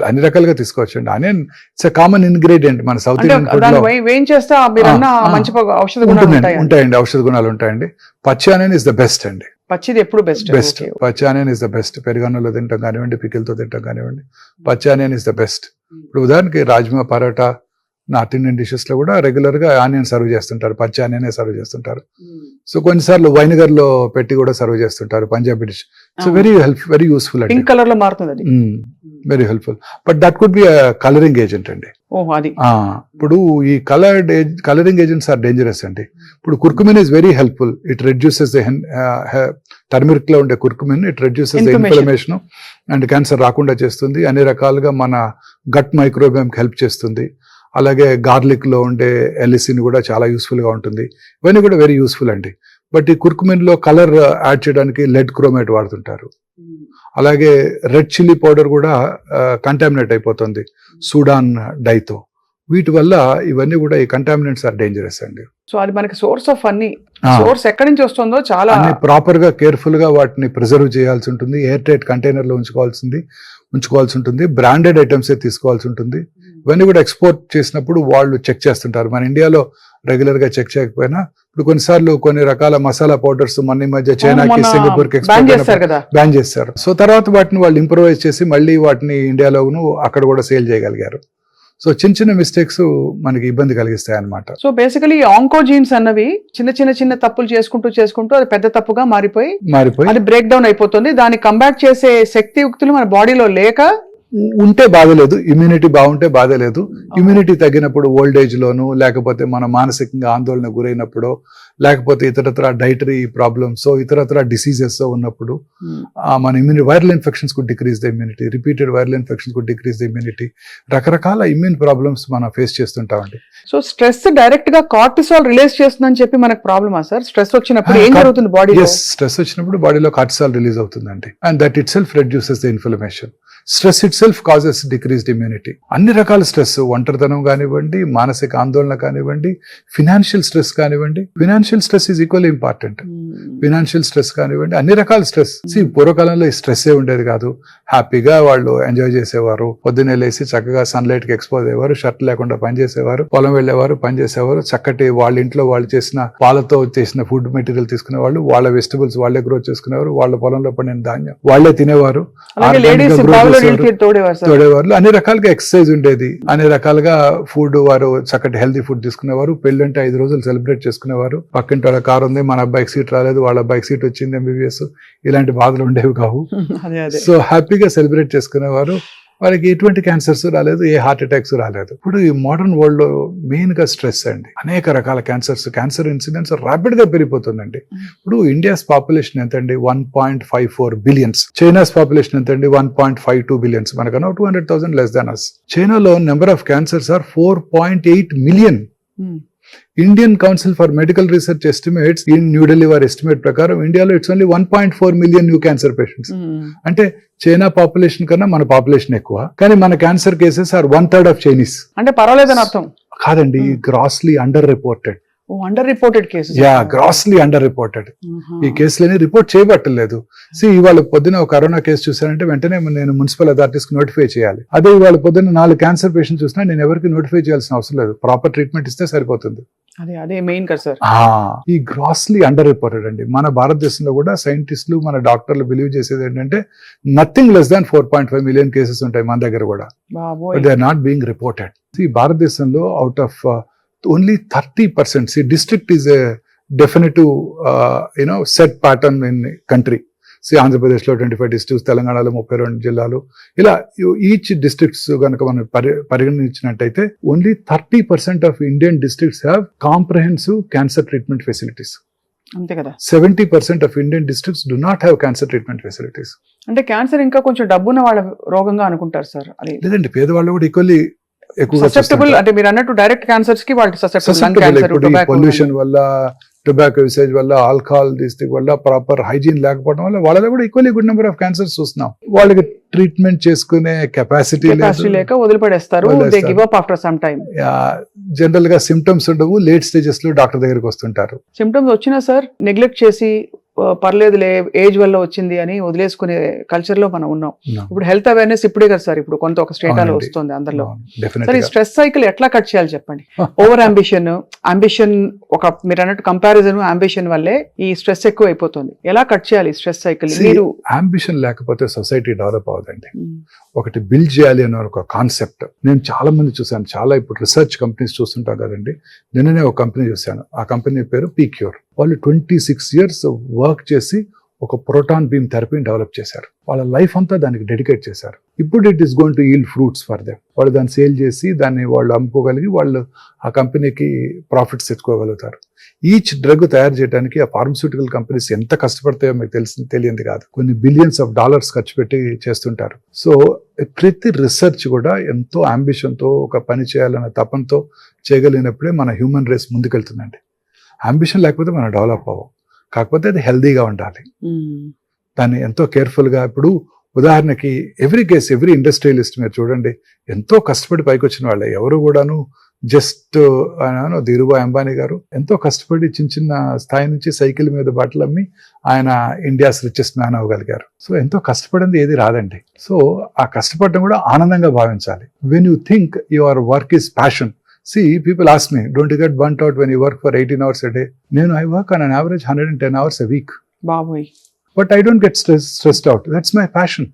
అన్ని రకాలుగా తీసుకోవచ్చు అండి. Onion it's a common ingredient మన సౌత్ ఇండియన్ ఫుడ్ లో. ఉంటాయండి, ఔషధ గుణాలు ఉంటాయండి. పచ్చి ఆనియన్ ఇస్ ద బెస్ట్ అండి. పచ్చిది ఎప్పుడు బెస్ట్. పచ్చి ఆనియన్ ఇస్ ద బెస్ట్. పెరుగన్నంలో తింటాం కానివ్వండి, పికిల్తో తింటాం కానివ్వండి, పచ్చి ఆనియన్ ఇస్ ద బెస్ట్. ఇప్పుడు ఉదాహరణకి rajma, paratha, north Indian dishes లో కూడా రెగ్యులర్ గా ఆనియన్ సర్వ్ చేస్తుంటారు, పచ్చి ఆనియన్ సర్వ్ చేస్తుంటారు. సో కొన్నిసార్లు వైనిగర్ లో పెట్టి కూడా సర్వ్ చేస్తుంటారు, Punjabi dish. So very useful అండి. పింక్ కలర్ లో మారుతుంది, very helpful. But that could be colouring agent అండి. ఇప్పుడు ఈ కలరింగ్ ఏజెంట్స్ ఆర్ డేంజరస్ అండి. ఇప్పుడు curcumin is very helpful. It reduces the turmeric లో ఉండే curcumin, it reduces the inflammation and cancer రాకుండా చేస్తుంది. అన్ని రకాలుగా మన గట్ మైక్రోబియం హెల్ప్ చేస్తుంది. అలాగే గార్లిక్ లో ఉండే ఎలిసిన్ కూడా చాలా యూస్ఫుల్ గా ఉంటుంది. ఇవన్నీ కూడా వెరీ యూస్ఫుల్ అండి. బట్ ఈ కుర్కుమిన్ లో కలర్ యాడ్ చేయడానికి లెడ్ క్రోమేట్ వాడుతుంటారు. అలాగే రెడ్ చిల్లీ పౌడర్ కూడా కంటామినేట్ అయిపోతుంది సూడాన్ డైతో. వీటి వల్ల ఇవన్నీ కూడా ఈ కంటామినెంట్స్ ఆర్ డేంజరస్ అండి. సో అది మనకి సోర్స్ ఆఫ్ సోర్స్ ఎక్కడి నుంచి వస్తుందో చాలా ప్రాపర్ గా కేర్ఫుల్ గా వాటిని ప్రిజర్వ్ చేయాల్సి ఉంటుంది. ఎయిర్ టైట్ కంటైనర్ లో ఉంచుకోవాల్సి ఉంటుంది. బ్రాండెడ్ ఐటమ్స్ తీసుకోవాల్సి ఉంటుంది. ఇవన్నీ కూడా ఎక్స్పోర్ట్ చేసినప్పుడు వాళ్ళు చెక్ చేస్తుంటారు. మన ఇండియాలో రెగ్యులర్ గా చెక్ చేయకపోయినా ఇప్పుడు కొన్నిసార్లు కొన్ని రకాల మసాలా పౌడర్స్ మన మధ్య చైనాకి, సింగపూర్ కి బ్యాన్ చేస్తారు. సో తర్వాత వాటిని వాళ్ళు ఇంప్రూవైజ్ చేసి మళ్ళీ వాటిని ఇండియాలోను అక్కడ కూడా సేల్ చేయగలిగారు. సో చిన్న మిస్టేక్స్ మనకి ఇబ్బంది కలిగిస్తాయి అన్నమాట. సో బేసికలీ ఆంకోజీన్స్ అన్నవి చిన్న తప్పులు చేసుకుంటూ అది పెద్ద తప్పుగా మారిపోయి అది బ్రేక్ డౌన్ అయిపోతుంది. దాన్ని కంబ్యాట్ చేసే శక్తియుక్తులు మన బాడీలో లేక ఉంటే బాధలేదు, ఇమ్యూనిటీ బాగుంటే బాధలేదు. ఇమ్యూనిటీ తగ్గినప్పుడు ఓల్డ్ ఏజ్ లోను, లేకపోతే మన మానసికంగా ఆందోళన గురైనప్పుడు, లేకపోతే ఇతరత్ర డైటరీ ప్రాబ్లమ్స్, ఇతరత్ర డిసీజెస్ ఉన్నప్పుడు మన ఇమ్యూనిటీ, వైరల్ ఇన్ఫెక్షన్స్ కు decrease the immunity, repeated viral infections కు డిక్రీజ్ ద ఇమ్యూనిటీ, రకరకాల ఇమ్యూన్ ప్రాబ్లమ్స్ మనం ఫేస్ చేస్తుంటామండి. సో స్ట్రెస్ డైరెక్ట్ గా కార్టిసాల్ రిలీజ్ చేస్తుందని చెప్పి మనకు ప్రాబ్లమా సార్? స్ట్రెస్ వచ్చినప్పుడు ఏం జరుగుతుంది బాడీలో? స్ట్రెస్ వచ్చినప్పుడు బాడీలో కార్టిసాల్ రిలీజ్ అవుతుందండి. And that it self reduces the inflammation. Stress it self causes decreased immunity. అన్ని రకాల స్ట్రెస్, ఒంటరితనం కానివ్వండి, మానసిక ఆందోళన కానివ్వండి, ఫినాన్షియల్ స్ట్రెస్ కానివ్వండి. Financial stress is equally important. Financial stress కానివ్వండి, అన్ని రకాల స్ట్రెస్. పూర్వకాలంలో ఈ స్ట్రెస్ ఉండేది కాదు. హ్యాపీగా వాళ్ళు ఎంజాయ్ చేసేవారు. పొద్దున్నే లేసి చక్కగా సన్లైట్ కి ఎక్స్పోజ్ అయ్యేవారు, షర్ట్ లేకుండా పని చేసేవారు, పొలం వెళ్లేవారు, పని చేసేవారు. చక్కటి వాళ్ళ ఇంట్లో వాళ్ళు చేసిన పాలతో చేసిన ఫుడ్ మెటీరియల్ తీసుకునేవాళ్ళు, వాళ్ళ వెజిటబుల్స్ వాళ్ళే గ్రో చేసుకునేవారు, వాళ్ళ పొలంలో పండిన ధాన్యం వాళ్ళే తినేవారు, తోడేవారు. అన్ని రకాలుగా ఎక్సర్సైజ్ ఉండేది, అన్ని రకాలుగా ఫుడ్ వారు చక్కటి హెల్తీ ఫుడ్ తీసుకునేవారు. పెళ్ళంటే 5 రోజులు సెలబ్రేట్ చేసుకునేవారు. పక్కింటి వాళ్ళ కారు ఉంది, మన అబ్బాయికి సీట్ రాలేదు, వాళ్ళ అబ్బాయికి సీట్ వచ్చింది, ఎంబీబీఎస్. ఇలాంటి బాధలు ఉండేవి కావు. సో హ్యాపీగా సెలబ్రేట్ చేసుకునేవారు. వాళ్ళకి ఎటువంటి క్యాన్సర్స్ రాలేదు, ఏ హార్ట్ అటాక్స్ రాలేదు. ఇప్పుడు ఈ మోడర్న్ వరల్డ్ లో మెయిన్ గా స్ట్రెస్ అండి. అనేక రకాల క్యాన్సర్ ఇన్సిడెంట్స్ ర్యాపిడ్ గా పెరిగిపోతుందండి. ఇప్పుడు ఇండియాస్ పాపులేషన్ ఎంత అండి? 1.54 బిలియన్స్. చైనాస్ పాపులేషన్ ఎంత అండి? 1.52 బిలియన్స్. మనకన్నా 200,000 లెస్ దాన్ అస్. చైనాలో number of cancers are 4.8 million. Indian council for medical research estimates in New Delhi వారి ఎస్టిమేట్ ప్రకారం ఇండియాలో it's only 1.4 million new cancer patients. అంటే చైనా పాపులేషన్ కన్నా మన పాపులేషన్ ఎక్కువ, కానీ మన cancer cases are 1/3 of Chinese. అంటే పర్వాలేదని అర్థం కాదండి, grossly under reported. Under reported cases. Grossly under reported. ఈ కేసులని రిపోర్ట్ చేయబట్టలేదు. ఇవాళ పొద్దున ఒక కరోనా కేసు చూసానంటే వెంటనే నేను మున్సిపల్ అథారిటీస్ కి నోటిఫై చేయాలి. అదే ఇవాళ పొద్దున్న 4 క్యాన్సర్ పేషెంట్స్ చూసినా నేను ఎవరికి నోటిఫై చేయాల్సిన అవసరం లేదు. ప్రాపర్ ట్రీట్మెంట్ ఇస్తే సరిపోతుంది. అదే మెయిన్ కదా సార్. ఈ గ్రాస్లీ అండర్ రిపోర్టెడ్ అండి. మన భారతదేశంలో కూడా సైంటిస్టులు, మన డాక్టర్లు బిలీవ్ చేసేది ఏంటంటే nothing less than 4.5 million cases ఉంటాయి మన దగ్గర కూడా. They are not being reported. ఈ భారతదేశంలో out of only 30%. See, district is a definitive, set pattern in country. See, Andhra Pradesh lo 25 districts, Telangana lo 32 జిల్లాలు. ఇలా ఈచ్ డిస్ట్రిక్ట్స్ కనుక మనం పరిగణించినట్టయితే only 30% of Indian districts have comprehensive cancer treatment facilities. అంతే కదా. 70% of Indian districts do not have cancer treatment facilities. అంటే cancer ఇంకా కొంచెం డబ్బున్న వాళ్ళ రోగంగా అనుకుంటారు సార్. అది లేదండి, పేదవాళ్ళు కూడా ఈక్వల్లీ ససెప్టబుల్. అంటే మీరు అన్నట్టు డైరెక్ట్ క్యాన్సర్స్ కి వాళ్ళు ససెప్టబుల్. పొల్యూషన్ వల్ల, టొబాకో యూసేజ్ వల్ల, ఆల్కహాల్ తీసుకు వల్ల, ప్రాపర్ హైజీన్ లేకపోవడం వల్ల వాళ్ళలో కూడా equally good number of cancers చూస్తున్నాం. వాళ్ళకి ట్రీట్మెంట్ చేసుకునే కెపాసిటీ లేక వదిలిపడేస్తారు. They give up after some time. General గా సిమ్టమ్స్ ఉండవు, లేట్ స్టేజెస్ లో డాక్టర్ దగ్గరికి వస్తుంటారు. సిమ్టమ్స్ వచ్చినా సార్ నెగ్లెక్ట్ చేసి పర్లేదులే ఏజ్ వల్ల వచ్చింది అని వదిలేసుకునే కల్చర్ లో మనం ఉన్నాం. ఇప్పుడు హెల్త్ అవేర్నెస్ ఇప్పుడే కదా సార్, ఇప్పుడు కొంత ఒక స్టేటాలో వస్తుంది అందరిలో. సార్ ఈ స్ట్రెస్ సైకిల్ ఎట్లా కట్ చేయాలి చెప్పండి. ఓవర్ అంబిషన్ ఒక మీరు అన్నట్టు కంపారిజన్ అంబిషన్ వల్లే ఈ స్ట్రెస్ ఎక్కువ అయిపోతుంది. ఎలా కట్ చేయాలి స్ట్రెస్ సైకిల్? మీరు అంబిషన్ లేకపోతే సొసైటీ డెవలప్ అవుతుంది. ఒకటి బిల్డ్ చేయాలి అనే ఒక కాన్సెప్ట్ నేను చాలా మంది చూసాను. చాలా ఇప్పుడు రీసెర్చ్ కంపెనీస్ చూస్తుంటాం కదండి. నిన్ననే ఒక కంపెనీ చూశాను. ఆ కంపెనీ పేరు పీక్యూర్. వాళ్ళు 26 years వర్క్ చేసి ఒక ప్రోటాన్ బీమ్ థెరపీని డెవలప్ చేశారు. వాళ్ళ లైఫ్ అంతా దానికి డెడికేట్ చేశారు. ఇప్పుడు it is going to yield fruits for them. వాళ్ళు దాన్ని సేల్ చేసి దాన్ని వాళ్ళు అమ్ముకోగలిగి వాళ్ళు ఆ కంపెనీకి ప్రాఫిట్స్ తెచ్చుకోగలుగుతారు. ఈచ్ డ్రగ్ తయారు చేయడానికి ఆ ఫార్మస్యూటికల్ కంపెనీస్ ఎంత కష్టపడతాయో మీకు తెలియంది కాదు. కొన్ని బిలియన్స్ ఆఫ్ డాలర్స్ ఖర్చు పెట్టి చేస్తుంటారు. సో ప్రతి రీసెర్చ్ కూడా ఎంతో అంబిషన్తో ఒక పని చేయాలన్న తపంతో చేయగలిగినప్పుడే మన హ్యూమన్ రేస్ ముందుకెళ్తుందండి. అంబిషన్ లేకపోతే మనం డెవలప్ అవ్వం. కాకపోతే అది హెల్దీగా ఉండాలి. దాన్ని ఎంతో కేర్ఫుల్గా. ఇప్పుడు ఉదాహరణకి ఎవ్రీ ఇండస్ట్రియలిస్ట్ మీరు చూడండి, ఎంతో కష్టపడి పైకి వచ్చిన వాళ్ళే. ఎవరు కూడాను జస్ట్ ధీరుభాయ్ అంబానీ గారు ఎంతో కష్టపడి చిన్న స్థాయి నుంచి సైకిల్ మీద బట్టలు అమ్మి ఆయన ఇండియాస్ రిచెస్ట్ మ్యాన్ అవ్వగలిగారు. సో ఎంతో కష్టపడింది ఏది రాదండి. సో ఆ కష్టపడడం కూడా ఆనందంగా భావించాలి. When you think your work is passion. See, people ask me, don't you get burnt out when you work for 18 hours a day? I work on an average 110 hours a week. Baboy. But I don't get stressed out. That's my passion.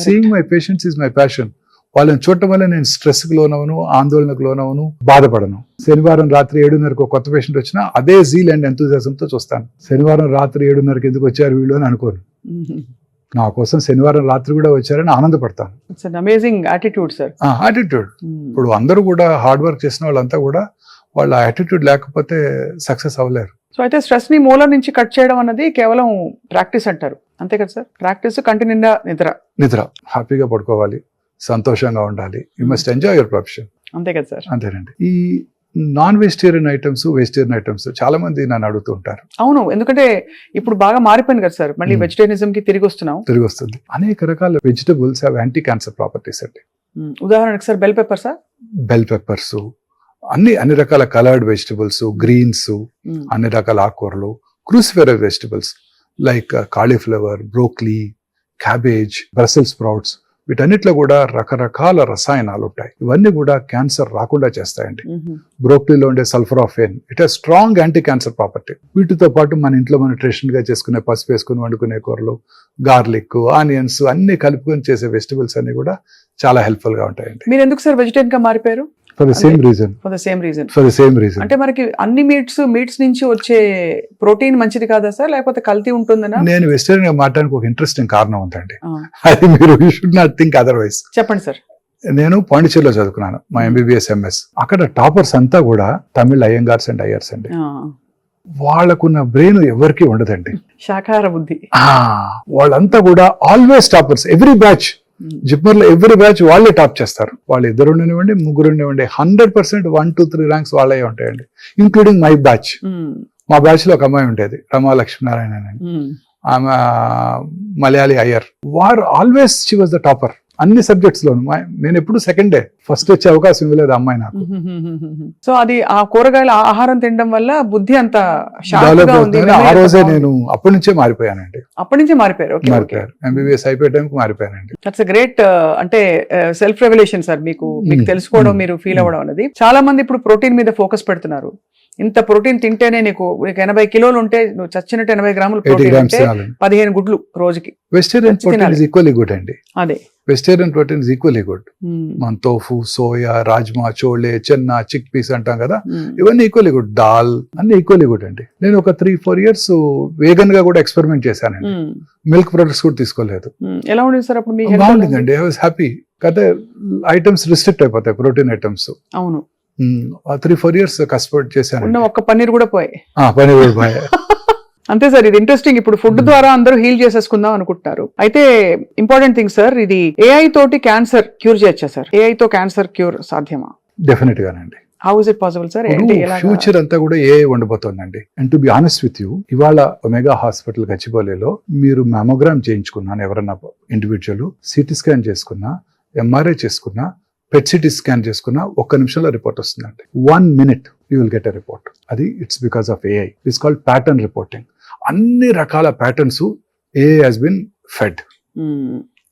Seeing my patients is my passion. వాళ్ళని చూడటం వల్ల నేను స్ట్రెస్కి లోనవను, ఆందోళనకు లోనవను, బాధపడను. శనివారం రాత్రి 7:30కు ఒక కొత్త patient వచ్చినా అదే జీల్ అండ్ ఎంతూజియాజంతో చూస్తాను. శనివారం రాత్రి 7:30కి ఎందుకు వచ్చారు వీళ్ళు అని అనుకోను. నా కోసం శనివారం రాత్రి కూడా వచ్చారని ఆనందపడతాను. Amazing attitude sir. యాటిట్యూడ్. ఇప్పుడు అందరూ కూడా హార్డ్ వర్క్ చేసిన వాళ్ళంతా కూడా వాళ్ళ యాటిట్యూడ్ లేకపోతే సక్సెస్ అవ్వలేరు. సో అయితే స్ట్రెస్ ని మూలం నుంచి కట్ చేయడం అన్నది కేవలం ప్రాక్టీస్ అంటారు, అంతే కదా సార్? ప్రాక్టీస్, కంటి నిండా నిద్ర, హ్యాపీగా పడుకోవాలి, సంతోషంగా ఉండాలి. You must enjoy your profession. అంతే కదా సార్? అంతేనండి. ఈ non vegetarian items, vegetarian items చాలా మంది నన్ను అడుగుతూ ఉంటారు. అవును, ఎందుకంటే ఇప్పుడు బాగా మారిపోయింది కదా సార్, మళ్ళీ వెజిటేరియనిజం కి తిరిగి వస్తుంది. అనేక రకాల vegetables have anti cancer properties అండి. ఉదాహరణకు sir bell pepper sir, bell peppers, అన్ని రకాల కలర్డ్ వెజిటబుల్స్, గ్రీన్స్, అన్ని రకాల ఆకుకూరలు, cruciferous vegetables like cauliflower, broccoli, cabbage, Brussels sprouts, వీటన్నిటిలో కూడా రకరకాల రసాయనాలు ఉంటాయి. ఇవన్నీ కూడా క్యాన్సర్ రాకుండా చేస్తాయండి. బ్రోక్లీలో ఉండే sulforaphane, it has strong anti cancer property. వీటితో పాటు మన ఇంట్లో మనం ట్రెడిషనల్ గా చేసుకునే పసుపు వేసుకుని వండుకునే కూరలు, గార్లిక్, ఆనియన్స్ అన్ని కలుపుకొని చేసే వెజిటబుల్స్ అన్ని కూడా చాలా హెల్ప్ఫుల్ గా ఉంటాయండి. మీరు ఎందుకు సార్ వెజిటేరియన్ గా మారిపోయారు? For the same reason. అంటే మనకి అన్ని మీట్స్ నుంచి వచ్చే ప్రోటీన్ మంచిది కాదా సార్, లేకపోతే కల్తీ ఉంటుందనా? నేను వెజిటేరియన్ గా మాట్లాడడానికి ఒక ఇంట్రెస్టింగ్ కారణం ఉందండి. అది మీరు షుడ్ నాట్ థింక్ అదర్వైజ్. చెప్పండి సార్. నేను పాండిచేరిలో చదువుకున్నాను, మా MBBS MS. అక్కడ టాపర్స్ అంతా కూడా తమిళ అయ్యంగార్స్ అండ్ అయ్యర్స్ అండి. వాళ్ళకున్న బ్రెయిన్ ఎవరికి ఉండదండి, శాకాహార బుద్ధి. వాళ్ళంతా కూడా always toppers. Every batch JIPMER లో ఎవ్రీ బ్యాచ్ వాళ్ళే టాప్ చేస్తారు. వాళ్ళు 2 ఉండనివ్వండి, 3 ఉండనివ్వండి, 100% 1, 2, 3 ర్యాంక్స్ వాళ్ళే ఉంటాయండి, ఇంక్లూడింగ్ మై బ్యాచ్. మా బ్యాచ్ లో ఒక అమ్మాయి ఉండేది, రమా లక్ష్మీనారాయణ అని. ఆమె మలయాళీ అయ్యర్. వారు always she was the topper అన్ని సబ్జెక్ట్స్ లోను. నేను ఎప్పుడు సెకండే, ఫస్ట్ వచ్చే అవకాశం ఇవ్వలేదు అమ్మాయి నాకు. సో అది ఆ కూరగాయల ఆహారం తినడం వల్ల బుద్ధి అంత ఆ రోజే నేను అప్పటి నుంచే మారిపోయానండి. అప్పటి నుంచే మారిపోయారు. MBBS అయిపోయే టైంకి మారిపోయానండి. దట్స్ ఎ గ్రేట్ అంటే సెల్ఫ్ రెవల్యూషన్ సార్. మీకు తెలుసుకోవడం, మీరు ఫీల్ అవ్వడం అనేది. చాలా మంది ఇప్పుడు ప్రోటీన్ మీద ఫోకస్ పెడుతున్నారు. ఇంత ప్రోటీన్ తింటేనే నీకు 80 కిలోలు ఉంటే నువ్వు చచ్చినట్టు 80 గ్రాములు ప్రోటీన్ ఉంటే 15 గుడ్లు రోజుకి. Vegetarian protein is equally good అండి. అదే vegetarian protein is equally good. మన tofu, soya, rajma, chole, chana, chickpeas అంటాం కదా, ఇవన్నీ ఈక్వల్లీ గుడ్. దాల్ అన్ని ఈక్వల్లీ గుడ్ అండి. నేను ఒక 3-4 ఇయర్స్ వేగన్ గా కూడా ఎక్స్పెరిమెంట్ చేశానండి. మిల్క్ ప్రొడక్ట్స్ కూడా తీసుకోలేదు. ఎలా ఉండేది సార్ అప్పుడు? బాగుండిందండి. I was happy. కాకపోతే ఐటమ్స్ రిస్ట్రిక్ట్ అయిపోతాయి, ప్రోటీన్ ఐటమ్స్. అవును, 3-4 ఇయర్స్ కష్టపడి చేశాను. ఒక్క పన్నీర్ కూడా పోయాయి. పన్నీర్ కూడా పోయాయి. అంతే సార్, ఇది ఇంట్రెస్టింగ్. ఇప్పుడు ఫుడ్ ద్వారా అందరూ హీల్ చేసేసుకుందాం అనుకుంటున్నారు. అయితే ఇంపార్టెంట్ థింగ్ సార్, ఇది AI తోటి క్యాన్సర్ క్యూర్ చేయొచ్చా సార్? AI తో క్యాన్సర్ క్యూర్ సాధ్యమా? డెఫినెట్ గానండి. How is it possible sir? Future అంతా కూడా AI ఉండబోతోందండి. And to be honest with you, ఇవాళ ఒమేగా హాస్పిటల్ గచ్చిబౌలిలో మీరు మ్యామోగ్రామ్ చేయించుకున్నాను ఎవరన్నా ఇండివిజువల్, CT స్కాన్ చేసుకున్నా, MRI చేసుకున్నా, PET CT స్కాన్ చేసుకున్నా 1 నిమిషంలో రిపోర్ట్ వస్తుందండి. 1 minute you will get a report. అది it's because of AI. It's called pattern reporting. అన్ని రకాల patterns AI has been fed.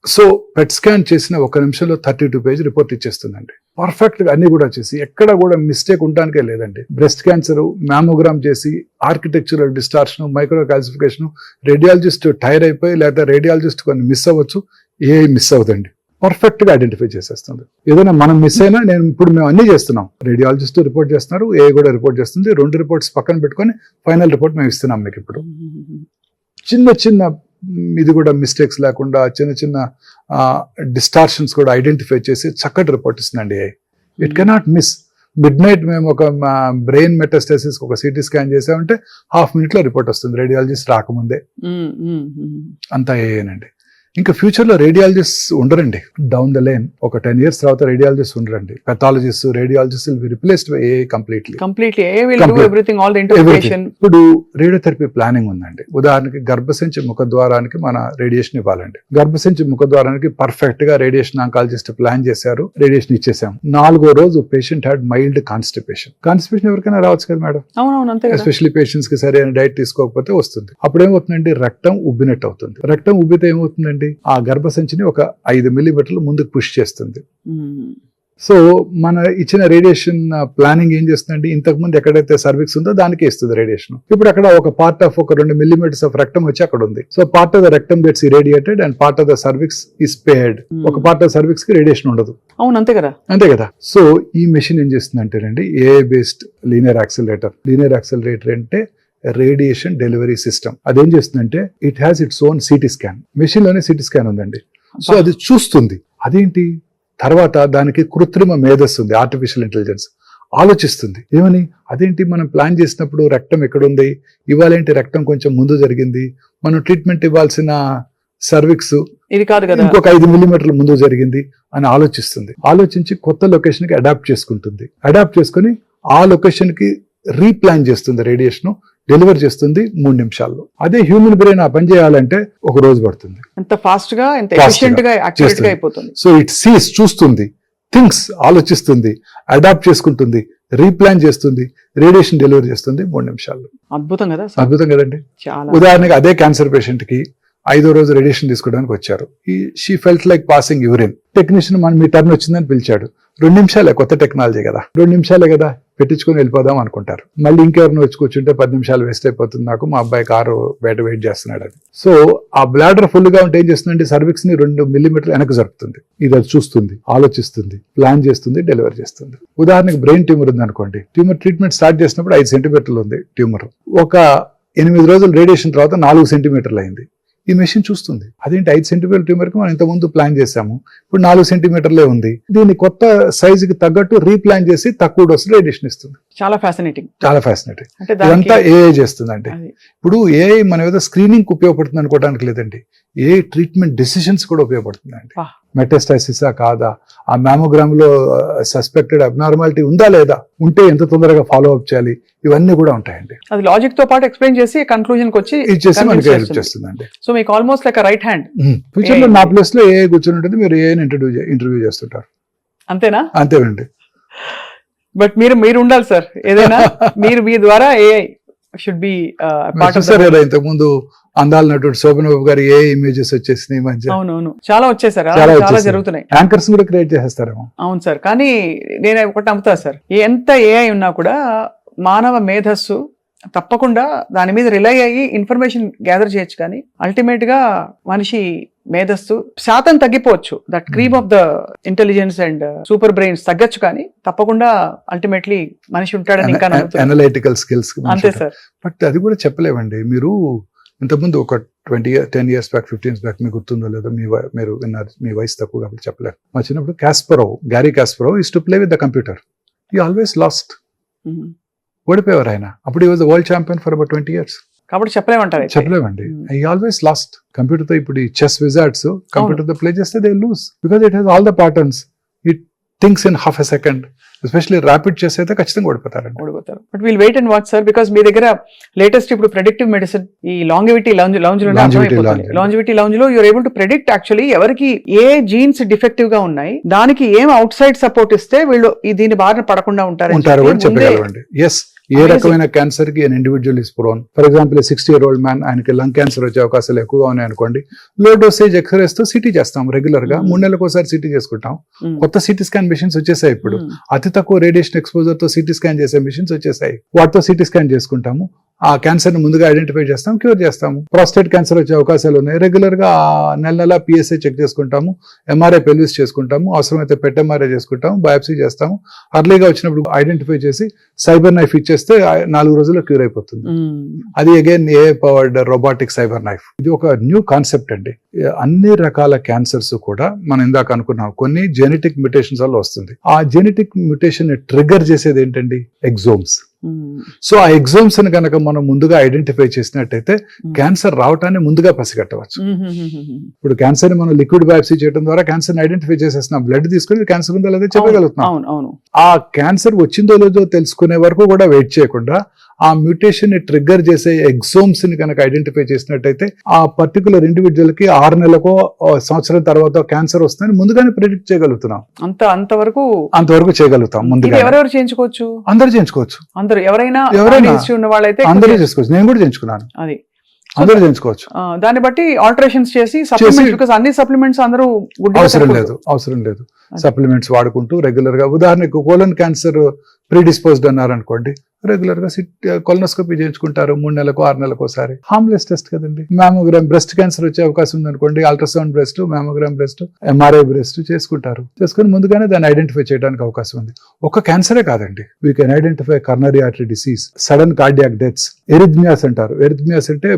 So PET scan చేసిన 1 నిమిషంలో 32 పేజ్ రిపోర్ట్ ఇచ్చేస్తుందండి. పర్ఫెక్ట్ గా అన్ని కూడా చేసి, ఎక్కడ కూడా మిస్టేక్ ఉండడానికే లేదండి. బ్రెస్ట్ క్యాన్సర్ మ్యామోగ్రామ్ చేసి architectural distortion, micro calcification, radiologist tire అయిపోయి, లేదా రేడియాలజిస్ట్ కొన్ని మిస్ అవ్వచ్చు, AI మిస్ అవుతుంది. పర్ఫెక్ట్ గా ఐడెంటిఫై చేసేస్తుంది. ఏదైనా మనం మిస్ అయినా, మేము అన్ని చేస్తున్నాం. రేడియాలజిస్ట్ రిపోర్ట్ చేస్తున్నారు, AI కూడా రిపోర్ట్ చేస్తుంది. 2 రిపోర్ట్స్ పక్కన పెట్టుకొని ఫైనల్ రిపోర్ట్ మేము ఇస్తున్నాం మీకు. ఇప్పుడు చిన్న ఇది కూడా మిస్టేక్స్ లేకుండా, చిన్న డిస్టార్షన్స్ కూడా ఐడెంటిఫై చేసి చక్కటి రిపోర్ట్ ఇస్తుందండి AI. It cannot miss. Midnight మేము ఒక బ్రెయిన్ మెటాస్టాసిస్ ఒక CT స్కాన్ చేసామంటే 1/2 minute లో రిపోర్ట్ వస్తుంది, రేడియాలజిస్ట్ రాకముందే. అంతా ఏనండి. ఇంకా ఫ్యూచర్ లో రేడియాలజిస్ట్ ఉండరండి. డౌన్ ద లైన్ ఒక 10 years తర్వాత రేడియాలజిస్ట్ ఉండరండి. Pathologist, radiologist will be replaced by AI completely. AI will do everything, all the interpretation. ఇప్పుడు రేడియోథెరపీ ప్లానింగ్ ఉందండి. ఉదాహరణకి గర్భసంచి ముఖద్వారానికి మన రేడియేషన్ ఇవ్వాలండి. గర్భసంచి ముఖద్వారానికి పర్ఫెక్ట్ గా రేడియేషన్ ఆంకాలజిస్ట్ ప్లాన్ చేశారు, రేడియేషన్ ఇచ్చేసాం. 4వ రోజు patient had mild constipation. Constipation ఎవరికైనా రావచ్చు కదా మేడం, ఎస్పెషల్లీ పేషెంట్స్ కి సరైన డైట్ తీసుకోకపోతే వస్తుంది. అప్పుడు ఏమవుతుందండి, రక్తం ఉబ్బినట్టు అవుతుంది. రక్తం ఉబ్బితే ఏమవుతుందండి, ఆ గర్భసంచిని ఒక 5 millimeters ముందుకు పుష్ చేస్తుంది. సో మన ఇచ్చిన రేడియేషన్ ప్లానింగ్ ఏం చేస్తుందండి, ఇంతకు ముందు ఎక్కడైతే సర్విక్స్ ఉందో దానికే ఇస్తుంది రేడియేషన్. ఇప్పుడు అక్కడ ఒక పార్ట్ ఆఫ్ ఒక 2 millimeters ఆఫ్ రక్తం వచ్చి అక్కడ ఉంది. సో పార్ట్ ఆఫ్ ద రక్తం gets irradiated and part of the cervix is paid. ఒక పార్ట్ ఆఫ్ సర్విక్స్ కి రేడియేషన్ ఉండదు. అవును, అంతే కదా. అంతే కదా. సో ఈ మెషిన్ ఏం చేస్తుందంటేనండి, AI based linear accelerator. Linear accelerator అంటే రేడియేషన్ డెలివరీ సిస్టమ్. అదేం చేస్తుందంటే, it has its own CT scan. Machine లోనే CT స్కాన్ ఉందండి. సో అది చూస్తుంది. అదేంటి, తర్వాత దానికి కృత్రిమ మేధస్సు ఉంది, ఆర్టిఫిషియల్ ఇంటెలిజెన్స్. ఆలోచిస్తుంది ఏమని, అదేంటి మనం ప్లాన్ చేసినప్పుడు రక్తం ఎక్కడుంది, ఇవాళేంటి రక్తం కొంచెం ముందు జరిగింది, మనం ట్రీట్మెంట్ ఇవ్వాల్సిన సర్విక్స్ ఇది కాదు కదా, ఇంకొక 5 millimeters ముందు జరిగింది అని ఆలోచిస్తుంది. ఆలోచించి కొత్త లొకేషన్ కి అడాప్ట్ చేసుకుంటుంది. అడాప్ట్ చేసుకుని ఆ లొకేషన్ కి రీప్లాన్ చేస్తుంది రేడియేషన్, డెలివర్ చేస్తుంది 3 నిమిషాల్లో. అదే హ్యూమన్ బ్రెయిన్ ఆ పని చేయాలంటే 1 రోజు పడుతుంది. ఎంత ఫాస్ట్ గా ఎంత Fast గా ఎఫిషియెంట్ గా యాక్యురేట్ గా చేస్తుంది. అయిపోతుంది. సో ఇట్ సీస్, చూస్తుంది, థింగ్స్, ఆలోచిస్తుంది, అడాప్ట్ చేసుకుంటుంది, రీప్లాన్ చేస్తుంది, రేడియేషన్ డెలివరీ చేస్తుంది 3 నిమిషాల్లో. అద్భుతం కదా సార్? అద్భుతం కదండి. చాలా. ఉదాహరణకి అదే క్యాన్సర్ పేషెంట్ కి 5వ రోజు రేడియేషన్ తీసుకోవడానికి వచ్చారు. She felt like passing urine. Technician me turn వచ్చిందని పిలిచాడు. 2 నిమిషాలే, కొత్త టెక్నాలజీ కదా, 2 నిమిషాలే కదా, పెట్టించుకొని వెళ్ళిపోదాం అనుకుంటారు. మళ్ళీ ఇంకెవరిని వచ్చి కూర్చుంటే 10 నిమిషాలు వేస్ట్ అయిపోతుంది నాకు, మా అబ్బాయి కారు బయట వెయిట్ చేస్తున్నాడు అని. సో ఆ బ్లాడర్ ఫుల్ గా ఉంటే ఏం చేస్తుందంటే సర్విక్స్ ని 2 మిల్లీమీటర్లు వెనక్కి జరుపుతుంది. ఇది అది చూస్తుంది, ఆలోచిస్తుంది, ప్లాన్ చేస్తుంది, డెలివరీ చేస్తుంది. ఉదాహరణకి బ్రెయిన్ ట్యూమర్ ఉంది అనుకోండి. ట్యూమర్ ట్రీట్మెంట్ స్టార్ట్ చేసినప్పుడు 5 సెంటీమీటర్లు ఉంది ట్యూమర్. ఒక 8 రోజులు రేడియేషన్ తర్వాత 4 సెంటీమీటర్లు అయింది. ఈ మెషిన్ చూస్తుంది, అదేంటి 5 సెంటీమీటర్ ట్యూమర్ కి మనం ఇంతకుముందు ప్లాన్ చేసాము, ఇప్పుడు 4 సెంటీమీటర్లే ఉంది, దీన్ని కొత్త సైజుకి తగ్గట్టు రీప్లాన్ చేసి తక్కువ డోస్ రేడియేషన్ ఇస్తుంది. చాలా ఫ్యాసినేటింగ్. చాలా ఫ్యాసినేటింగ్. అంటే ఇదంతా దానికి ఏఐ చేస్తుందండి. అది. ఇప్పుడు ఏఐ మన ఏదో స్క్రీనింగ్ ఉపయోగపడుతుంది అనుకోవడానికి లేదండి, ఏ ట్రీట్మెంట్ డెసిషన్స్ కూడా ఉపయోగపడుతుందండి. వా. మెటాస్టాసిసా కాదా, ఆ మ్యామోగ్రామ్ లో సస్పెక్టెడ్ అబ్నార్మాలిటీ ఉందా లేదా, ఉంటే ఎంత తొందరగా ఫాలో అప్ చేయాలి, ఇవన్నీ కూడా ఉంటాయండి. అది లాజిక్ తో పాటు ఎక్స్ప్లెయిన్ చేసి కన్క్లూజన్ కి వచ్చి ఇచ్చేసి మనకి convince హెల్ప్ చేస్తుంది. చేస్తుందండి. సో మీకు almost like right hand. Future లో నా ప్లేస్ లో ఏఐ కూర్చొని ఉంటుంది, మీరు ఏఐని ఇంటర్వ్యూ చేస్తుంటారు. అంతేనా? అంతేనండి. బట్ మీరు ఉండాలి సార్, ఏదైనా మీరు మీ ద్వారా AI should be part of. చూసారు కదా ఇంతకు ముందు అందాల నటుడు శోభన్ బాబు గారు ఏ ఇమేజెస్ వచ్చేసినాయి ఈ మధ్య. అవునవును, చాలా వచ్చేసారు, చాలా చాలా వచ్చేసాయి. జరుగుతున్నాయి. యాంకర్స్ కూడా క్రియేట్ చేసేస్తారేమో. అవును సార్, కానీ నేను ఒకటి నమ్ముతా సార్, ఎంత ఏఐ ఉన్నా కూడా మానవ మేధస్సు తప్పకుండా దాని మీద రిలై అయ్యి ఇన్ఫర్మేషన్ గ్యాదర్ చేయొచ్చు, కానీ అల్టిమేట్ గా మనిషి మేధస్సు శాతం తగ్గిపోవచ్చు, that cream of the intelligence and super brains తగ్గచ్చు, కానీ తప్పకుండా అల్టిమేట్లీ మనిషి ఉంటాడని ఇంకా నమ్ముతున్నాను. Analytical skills. అంతే సార్. బట్ అది కూడా చెప్పలేమండి. మీరు ఇంతకుముందు ఒక 10 years బ్యాక్ 15 years బ్యాక్ మీకు గుర్తుందో లేదో, మీరు విన్నారు, మీ వయసు తక్కువ కాబట్టి చెప్పలేరు. మా చిన్నప్పుడు Garry Kasparov used to play with the computer. He always lost. ఓడిపోయేవారు ఆయన. అప్పుడు he was the world champion for about 20 years. కాబట్టి చెప్పలేమంటారు. చెప్పలేమండి. He always last. కంప్యూటర్ తో ఇప్పుడు ఈ చెస్ విజార్డ్స్ కంప్యూటర్ తో ప్లే చేస్తే they lose, because it has all the patterns, it thinks in half a second. Especially rapid chess అయితే ఖచ్చితంగా ఓడిపోతారండి. But will wait and watch sir, because మీ దగ్గర లేటెస్ట్ ఇప్పుడు ప్రెడిక్టివ్ మెడిసిన్, ఈ longevity lounge లో you're able to predict actually ఎవరికి ఏ జీన్స్ డిఫెక్టివ్ గా ఉన్నాయి, దానికి ఏం అవుట్ సైడ్ సపోర్ట్ ఇస్తే వీళ్ళు దీని బారిన పడకుండా ఉంటారు కూడా చెప్పగలరండి. ఎస్, ఏ రకమైన క్యాన్సర్ కి individual is prone. For example 60-year-old man, ఆయనకి లంగ్ క్యాన్సర్ వచ్చే అవకాశాలు ఎక్కువగా ఉన్నాయి అనుకోండి, లో డోసేజ్ ఎక్స్రేస్ తో సిటీ చేస్తాం రెగ్యులర్ గా, 3 నెలలకు ఒకసారి సిటీ చేసుకుంటాం. కొత్త సిటీ స్కాన్ మిషన్స్ వచ్చేసాయి ఇప్పుడు, అతి తక్కువ రేడియేషన్ ఎక్స్పోజర్ తో సిటీ స్కాన్ చేసే మిషన్స్ వచ్చేసాయి. వాటితో సిటీ స్కాన్ చేసుకుంటాము, ఆ క్యాన్సర్ ని ముందుగా ఐడెంటిఫై చేస్తాం, క్యూర్ చేస్తాము. ప్రాస్టేట్ క్యాన్సర్ వచ్చే అవకాశాలు ఉన్నాయి, రెగ్యులర్ గా నెల PSA చెక్ చేసుకుంటాము, MRI పెల్విస్ చేసుకుంటాము, అవసరమైతే పెట్ MRI చేసుకుంటాము, బయాప్సీ చేస్తాము. అర్లీగా వచ్చినప్పుడు ఐడెంటిఫై చేసి సైబర్ నైఫ్ ఇచ్చేస్తే 4 రోజుల్లో క్యూర్ అయిపోతుంది. అది అగైన్ ఏ పవర్డ్ రోబోటిక్ సైబర్ నైఫ్. ఇది ఒక న్యూ కాన్సెప్ట్ అండి. అన్ని రకాల క్యాన్సర్స్ కూడా మనం ఇందాక అనుకున్నాం కొన్ని జెనెటిక్ మ్యూటేషన్స్ వల్ల వస్తుంది. ఆ జెనెటిక్ మ్యూటేషన్ ని ట్రిగర్ చేసేది ఏంటండి? ఎగ్జోమ్స్. సో ఆ ఎగ్జామ్స్ ని కనుక మనం ముందుగా ఐడెంటిఫై చేసినట్టయితే క్యాన్సర్ రావటాన్ని ముందుగా పసిగట్టవచ్చు. ఇప్పుడు క్యాన్సర్ ని మనం లిక్విడ్ బయాప్సీ చేయడం ద్వారా క్యాన్సర్ ని ఐడెంటిఫై చేసేస్తున్నాం, బ్లడ్ తీసుకుని క్యాన్సర్ ఉందో లేదో చెప్పగలుగుతున్నాం. ఆ క్యాన్సర్ వచ్చిందో లేదో తెలుసుకునే వరకు కూడా వెయిట్ చేయకుండా ఆ మ్యూటేషన్ ని ట్రిగ్గర్ చేసే ఎగ్జోమ్స్ ని కనుక ఐడెంటిఫై చేసినట్టయితే ఆ పర్టికులర్ ఇండివిజువల్ కి 6 నెలలకో సంవత్సరం తర్వాత క్యాన్సర్ వస్తుందని ముందుగానే ప్రెడిక్ట్ చేయగలుగుతున్నాం. అంతవరకు చేయగలుగుతాం. ముందుగా ఎవరెవరు చేయించుకోవచ్చు? అందరూ చేయించుకోవచ్చు. ఎవరైనా ఉన్న వాళ్ళైతే అందరూ చేసుకోవచ్చు. నేను కూడా చేయించుకున్నాను. అది అందరూ చేయించుకోవచ్చు. దాన్ని బట్టి ఆల్టరేషన్స్ చేసి అన్ని సప్లిమెంట్స్ అందరూ అవసరం లేదు. సప్లిమెంట్స్ వాడుకుంటూ రెగ్యులర్ గా, ఉదాహరణకు కోలన్ క్యాన్సర్ ప్రీడిస్పోజ్డ్ అన్నారనుకోండి, రెగ్యులర్ గా కొలనోస్కోపీ చేయించుకుంటారు 3 నెలలకు 6 నెలలకు ఒకసారి. హార్మ్లెస్ టెస్ట్ కదండి. మ్యామోగ్రామ్ బ్రెస్ట్ క్యాన్సర్ వచ్చే అవకాశం ఉంది అనుకోండి, ultrasound breast, mammogram breast, MRI breast చేసుకుని ముందుగానే దాన్ని ఐడెంటిఫై చేయడానికి అవకాశం ఉంది. ఒక క్యాన్సరే కాదండి, we can identify coronary artery disease, sudden cardiac deaths, arrhythmias అంటారు. ఎరిథ్మియాస్ అంటే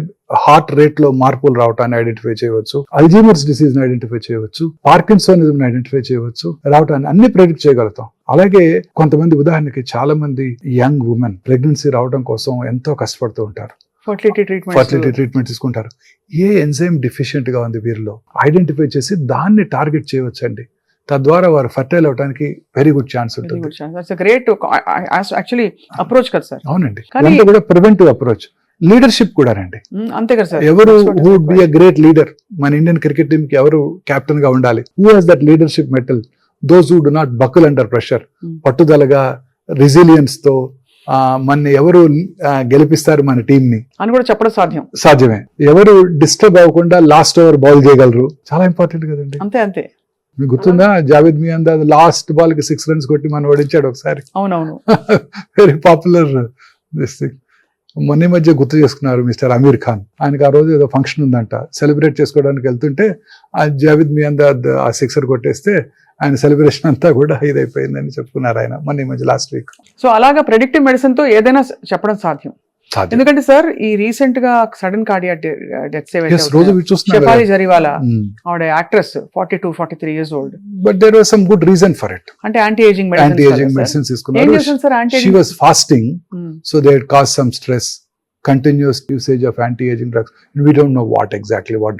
హార్ట్ రేట్ లో మార్పులు రావటాన్ని ఐడెంటిఫై చేయవచ్చు, అల్జీమర్స్ డిసీజ్ ని ఐడెంటిఫై చేయవచ్చు, పార్కిన్సోనిజం ని ఐడెంటిఫై చేయవచ్చు, రావటాన్ని అన్ని ప్రెడిక్ట్ చేయగలుగుతాం. అలాగే కొంతమంది, ఉదాహరణకి చాలా మంది యంగ్ ఉమెన్ ప్రెగ్నెన్సీ రావడం కోసం ఎంతో కష్టపడుతూ ఉంటారు, ఫర్టిలిటీ ట్రీట్మెంట్ తీసుకుంటారు. ఏ ఎంజైమ్ డిఫిషియెంట్ గా ఉంది వీరిలో ఐడెంటిఫై చేసి దాన్ని టార్గెట్ చేయవచ్చు అండి. తద్వారా వారు ఫర్టైల్ అవడానికి వెరీ గుడ్ ఛాన్స్ ఉంటుంది. గ్రేట్ యాక్చువల్లీ అప్రోచ్ కదా సార్. అవునండి, కానీ- ఇదంతా కూడా ప్రివెంటివ్ అప్రోచ్. లీడర్షిప్ కూడా రండి, అంతే కదా సార్. ఎవరు who would be a great leader, మన ఇండియన్ క్రికెట్ టీమ్ కి ఎవరు కెప్టెన్ గా ఉండాలి, who has that leadership mettle, those who do not buckle under pressure, పట్టుదలగా రెసిలియన్స్ తో మన ఎవరు గెలిపిస్తారు మన టీం ని అని కూడా చెప్పడం సాధ్యమే. ఎవరు డిస్టర్బ్ అవ్వకుండా లాస్ట్ ఓవర్ బౌల్ చేయగలరు, చాలా ఇంపార్టెంట్ కదండి. అంతే మీకు గుర్తుందా, జావేద్ మియాందాద్ లాస్ట్ బాల్ కి 6 runs కొట్టి మనం ఓడించాడు ఒకసారి. అవునవును. Very popular this thing. మొన్న మధ్య గుర్తు చేసుకున్నారు మిస్టర్ అమీర్ ఖాన్, ఆయనకి ఆ రోజు ఏదో ఫంక్షన్ ఉందంట, సెలబ్రేట్ చేసుకోవడానికి వెళ్తుంటే ఆ జావేద్ మియాందాద్ ఆ 6 కొట్టేస్తే ఆయన సెలబ్రేషన్ అంతా కూడా ఇదైపోయిందని చెప్పుకున్నారు ఆయన మొన్న మధ్య లాస్ట్ వీక్. సో అలాగా ప్రెడిక్టివ్ మెడిసిన్ తో ఏదైనా చెప్పడం సాధ్యం. ఎందుకంటే సార్ ఈ రీసెంట్ గా సడన్ కార్డియాక్ డెత్ రోజు చూస్తున్నారు, షెఫాలి జరీవాలా ఆవిడ actress 42-43 years old. But there was some good reason for it. అంటే యాంటీ ఏజింగ్ మెడిసిన్స్ తీసుకున్నారు. She was fasting, so they had caused some stress, continuous usage of anti-aging drugs, and we don't know what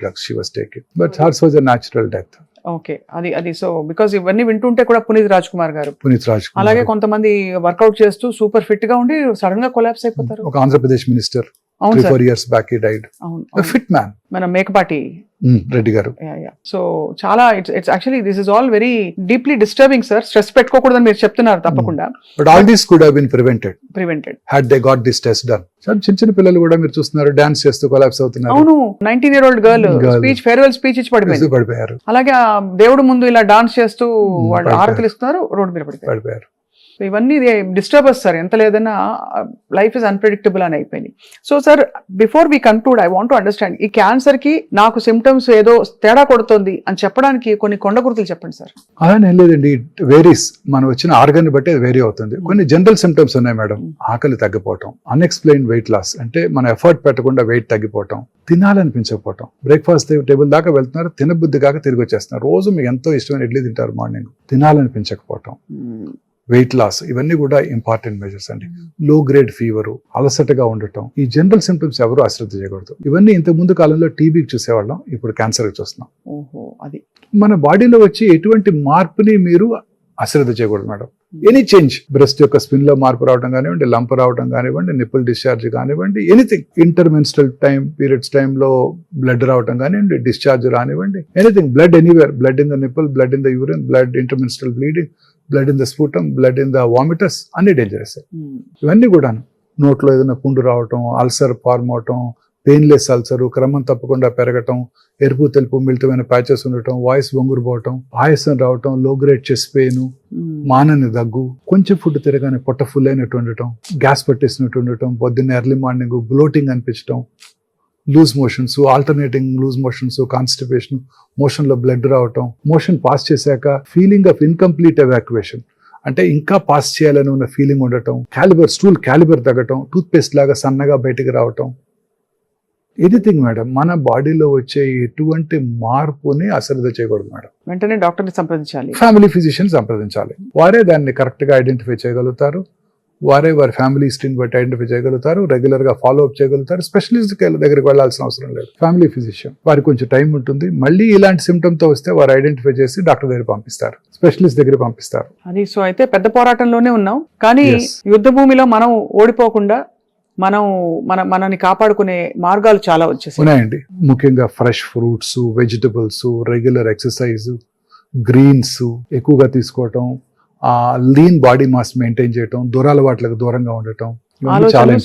drugs she was taking, but hers was a natural death. Okay, అది so because ఇవన్నీ వింటుంటే కూడా పునీత్ రాజ్ కుమార్ గారు అలాగే కొంతమంది work out చేస్తూ super fit గా ఉండి సడన్ గా కొలాప్స్ అయిపోతారు. ఒక Andhra Pradesh minister 3-4 years back he died. Fit man, మన మేకపాటి రెడ్డి గారు. సో చాలా it's actually this is all very deeply disturbing sir. Stress పెట్టుకోకూడదని మీరు చెప్తున్నారు తప్పకుండా. But all this could have been prevented had they got this test done. చిన్న పిల్లలు కూడా మీరు చూస్తున్నారు డాన్స్ చేస్తూ కొలాప్స్ అవుతున్నారు. అవును, 19-year-old girl speech, farewell speech ఇచ్చి పడిపోయారు. అలాగే దేవుడు ముందు ఇలా డాన్స్ చేస్తూ వాళ్ళు ఆరతులు ఇస్తున్నారు, రోడ్డు మీద పడిపోయారు. సో ఇవన్నీ డిస్టర్బర్స్ సార్. ఎంత లేదన్నా లైఫ్ ఇస్ అన్ప్రెడిక్టబుల్ అని అయిపోయింది. So sir before we conclude I want to understand, ఈ క్యాన్సర్ కి నాకు సిమ్టమ్స్ ఏదో తేడా కొడుతుంది అని చెప్పడానికి కొన్ని కొండ గుర్తులు చెప్పండి సార్. అలానే లేదండి, వేరీస్, మనం వచ్చిన ఆర్గన్ బట్టి అది వేరీ అవుతుంది. కొన్ని జనరల్ సిమ్టమ్స్ ఉన్నాయి మేడం. ఆకలి తగ్గిపోవటం, అన్ఎక్స్ప్లెయిన్డ్ వెయిట్ లాస్, అంటే మనం ఎఫర్ట్ పెట్టకుండా వెయిట్ తగ్గిపోవటం, తినాలనిపించకపోవటం, బ్రేక్ఫాస్ట్ టేబుల్ దాకా వెళ్తున్నారు, తినబుద్ధి కాక తిరిగి వచ్చేస్తున్నారు. రోజు మీకు ఎంతో ఇష్టమైన ఇడ్లీ తింటారు, మార్నింగ్ తినాలనిపించకపోవటం, వెయిట్ లాస్, ఇవన్నీ కూడా ఇంపార్టెంట్ మెజర్స్ అండి. లో గ్రేడ్ ఫీవర్, అలసటగా ఉండటం, ఈ జనరల్ సిమ్టమ్స్ ఎవరు అశ్రద్ధ చేయకూడదు. ఇవన్నీ ఇంతకు ముందు కాలంలో టీబీకి చూసేవాళ్ళం, ఇప్పుడు క్యాన్సర్ చూస్తున్నాం. అది మన బాడీలో వచ్చి ఎటువంటి మార్పుని మీరు అశ్రద్ధ చేయకూడదు మేడం. ఎనీ చేంజ్, బ్రెస్ట్ యొక్క స్పిన్ లో మార్పు రావడం కానివ్వండి, లంప్ రావడం కానివ్వండి, నిప్పుల్ డిశ్చార్జ్ కానివ్వండి, ఎనీథింగ్, ఇంటర్మెన్స్ట్రల్ పీరియడ్స్ టైంలో బ్లడ్ రావడం కానివ్వండి, డిశ్చార్జ్ రానివ్వండి, anything, blood anywhere, blood in the nipple, blood in the urine, blood intermenstrual bleeding, blood in the sputum, blood in the vomitus, అన్ని డేంజరస్. ఇవన్నీ కూడా నోట్లో ఏదైనా పుండు రావటం, అల్సర్ ఫార్మ్ అవటం, పెయిన్లెస్ అల్సర్, క్రమం తప్పకుండా పెరగటం, ఎరుపు తెలుపు మిళితమైన ప్యాచెస్ ఉండటం, వాయిస్ వంగురు పోవటం, ఆయాసం రావటం, లో గ్రేడ్ చెస్ట్ పెయిన్, మానని దగ్గు, కొంచెం ఫుడ్ తిరగానే పొట్ట ఫుల్ అయినట్టు ఉండటం, గ్యాస్ పట్టేసినట్టు ఉండటం, పొద్దున్న ఎర్లీ మార్నింగ్ బ్లోటింగ్ అనిపించడం, loose motions, alternating loose motions, constipation, motion లో బ్లడ్ రావటం, మోషన్ పాస్ చేశాక ఫీలింగ్ ఆఫ్ ఇన్కంప్లీట్ ఎవాక్యుయేషన్, అంటే ఇంకా పాస్ చేయాలని ఉన్న ఫీలింగ్ ఉండటం, స్టూల్ క్యాలిబర్ తగ్గటం, టూత్ పేస్ట్ లాగా సన్నగా బయటికి రావటం, ఎనీథింగ్ మేడం. మన బాడీలో వచ్చే ఎటువంటి మార్పుని అశ్రద్ధ చేయకూడదు మేడం. వెంటనే డాక్టర్ని సంప్రదించాలి, ఫ్యామిలీ ఫిజిషియన్ సంప్రదించాలి. వారే దాన్ని కరెక్ట్ గా ఐడెంటిఫై చేయగలుగుతారు, వారే వారి ఫ్యామిలీ హిస్టరీని బట్టి ఐడెంటిఫై చేయగలుగుతారు, రెగ్యులర్ గా ఫాలో అప్ చేయగలుగుతారు. స్పెషలిస్ట్ దగ్గరికి వెళ్లాల్సిన అవసరం లేదు. ఫ్యామిలీ ఫిజిషియన్ వారికి కొంచెం టైం ఉంటుంది. మళ్ళీ ఇలాంటి సిమ్టమ్ తో వస్తే వారు ఐడెంటిఫై చేసి డాక్టర్ దగ్గర పంపిస్తారు, స్పెషలిస్ట్ దగ్గర పంపిస్తారు. అది సో అయితే పెద్ద పోరాటంలోనే ఉన్నాం, కానీ యుద్ధ భూమిలో మనం ఓడిపోకుండా మనని కాపాడుకునే మార్గాలు చాలా వచ్చేసాయి ఉన్నాయండి. ముఖ్యంగా fresh fruits, vegetables, regular exercise, greens ఎక్కువగా తీసుకోవటం, లీన్ బాడీ మాస్ మెయింటైన్ చేయటం, దురలవాట్లకు దూరంగా ఉండటం,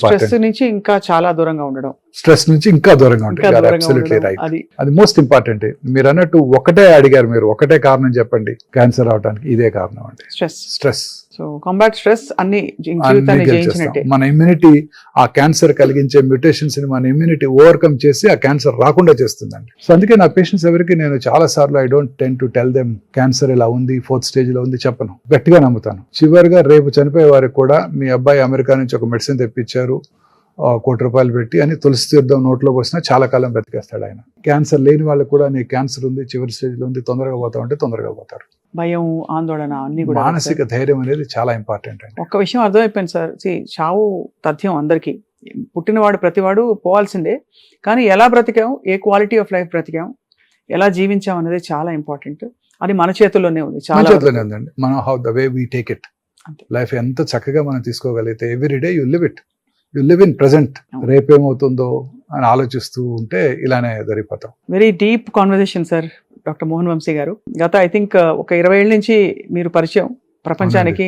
స్ట్రెస్ నుంచి ఇంకా చాలా దూరంగా ఉండడం, స్ట్రెస్ నుంచి ఇంకా దూరంగా ఉండడం, అబ్సల్యూట్లీ రైట్. అది మోస్ట్ ఇంపార్టెంట్. మీరు అన్నట్టు ఒకటే అడిగారు, మీరు ఒకటే కారణం చెప్పండి క్యాన్సర్ అవడానికి, ఇదే కారణం అండి, స్ట్రెస్. సో కాంబాట్ స్ట్రెస్ అన్ని జీవితాన్ని జయించినట్టే. మన ఇమ్యూనిటీ ఆ క్యాన్సర్ కలిగించే మ్యూటేషన్స్ ని మన ఇమ్యూనిటీ ఓవర్కమ్ చేసి ఆ క్యాన్సర్ రాకుండా చేస్తుందండి. సో అందుకే నా పేషెంట్స్ ఎవరికి నేను చాలా సార్లు I don't tend to tell them cancer ఇలా ఉంది, 4th stage లో ఉంది చెప్పను, గట్టిగా నమ్ముతాను. చివరిగా రేపు చనిపోయే వారికి కూడా మీ అబ్బాయి అమెరికా నుంచి ఒక మెడిసిన్ తెప్పించారు, ₹1 కోటి పెట్టి అని, తులసి తీర్థం నోట్లో పోసినా చాలా కాలం బ్రతికేస్తాడు ఆయన. క్యాన్సర్ లేని వాళ్ళకి కూడా నీ క్యాన్సర్ ఉంది, చివరి స్టేజ్ లో ఉంది, తొందరగా పోతావు అంటే తొందరగా పోతారు. భయం, ఆందోళన అన్ని కూడా. మానసిక ధైర్యం అనేది చాలా ఇంపార్టెంట్ అండి. ఒక్క విషయం అర్థమైపోయింది సార్, చావు తథ్యం అందరికీ, పుట్టినవాడు ప్రతివాడు పోవాల్సిందే, కానీ ఎలా బ్రతికాం, ఏ క్వాలిటీ ఆఫ్ లైఫ్ బ్రతికాం, ఎలా జీవించాం అనేది చాలా ఇంపార్టెంట్. అది మన చేతుల్లోనే ఉంది మన చాలా చేతిలోనే ఉందండి. మనం how the way we take it. అంతే. లైఫ్ ఎంత చక్కగా మనం తీసుకోగలిగితే every day you live it, you live in present. అవును. రేపేమవుతుందో అని ఆలోచిస్తూ ఉంటే ఇలానే జరిగిపోతాం. Very deep conversation sir doctor Mohan Vamsi garu. గత ఐ థింక్ ఒక 20 ఏళ్ళ నుంచి మీరు పరిచయం ప్రపంచానికి,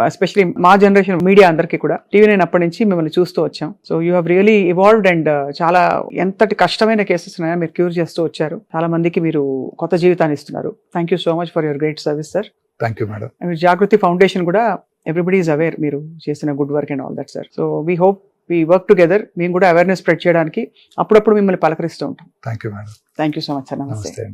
ఎస్పెషలీ మా జనరేషన్ మీడియా అందరికీ కూడా. టీవీ నేను అప్పటి నుంచి మిమ్మల్ని చూస్తూ వచ్చాం. So you have really evolved and చాలా ఎంతటి కష్టమైన కేసెస్ ఉన్నాయో మీరు క్యూర్ చేస్తూ వచ్చారు. చాలా మందికి మీరు కొత్త జీవితాన్ని ఇస్తున్నారు. Thank you so much for your great service sir. Thank you madam. And Jagruti Foundation కూడా ఎవ్రీబడి ఈజ్ అవేర్ మీరు చేసిన good work and all that sir. So we hope we work together. మేము కూడా అవేర్నెస్ స్ప్రెడ్ చేయడానికి అప్పుడప్పుడు మిమ్మల్ని పలకరిస్తూ ఉంటాం. Thank you madam. Thank you so much sir. నమస్తే. నమస్తే అండి.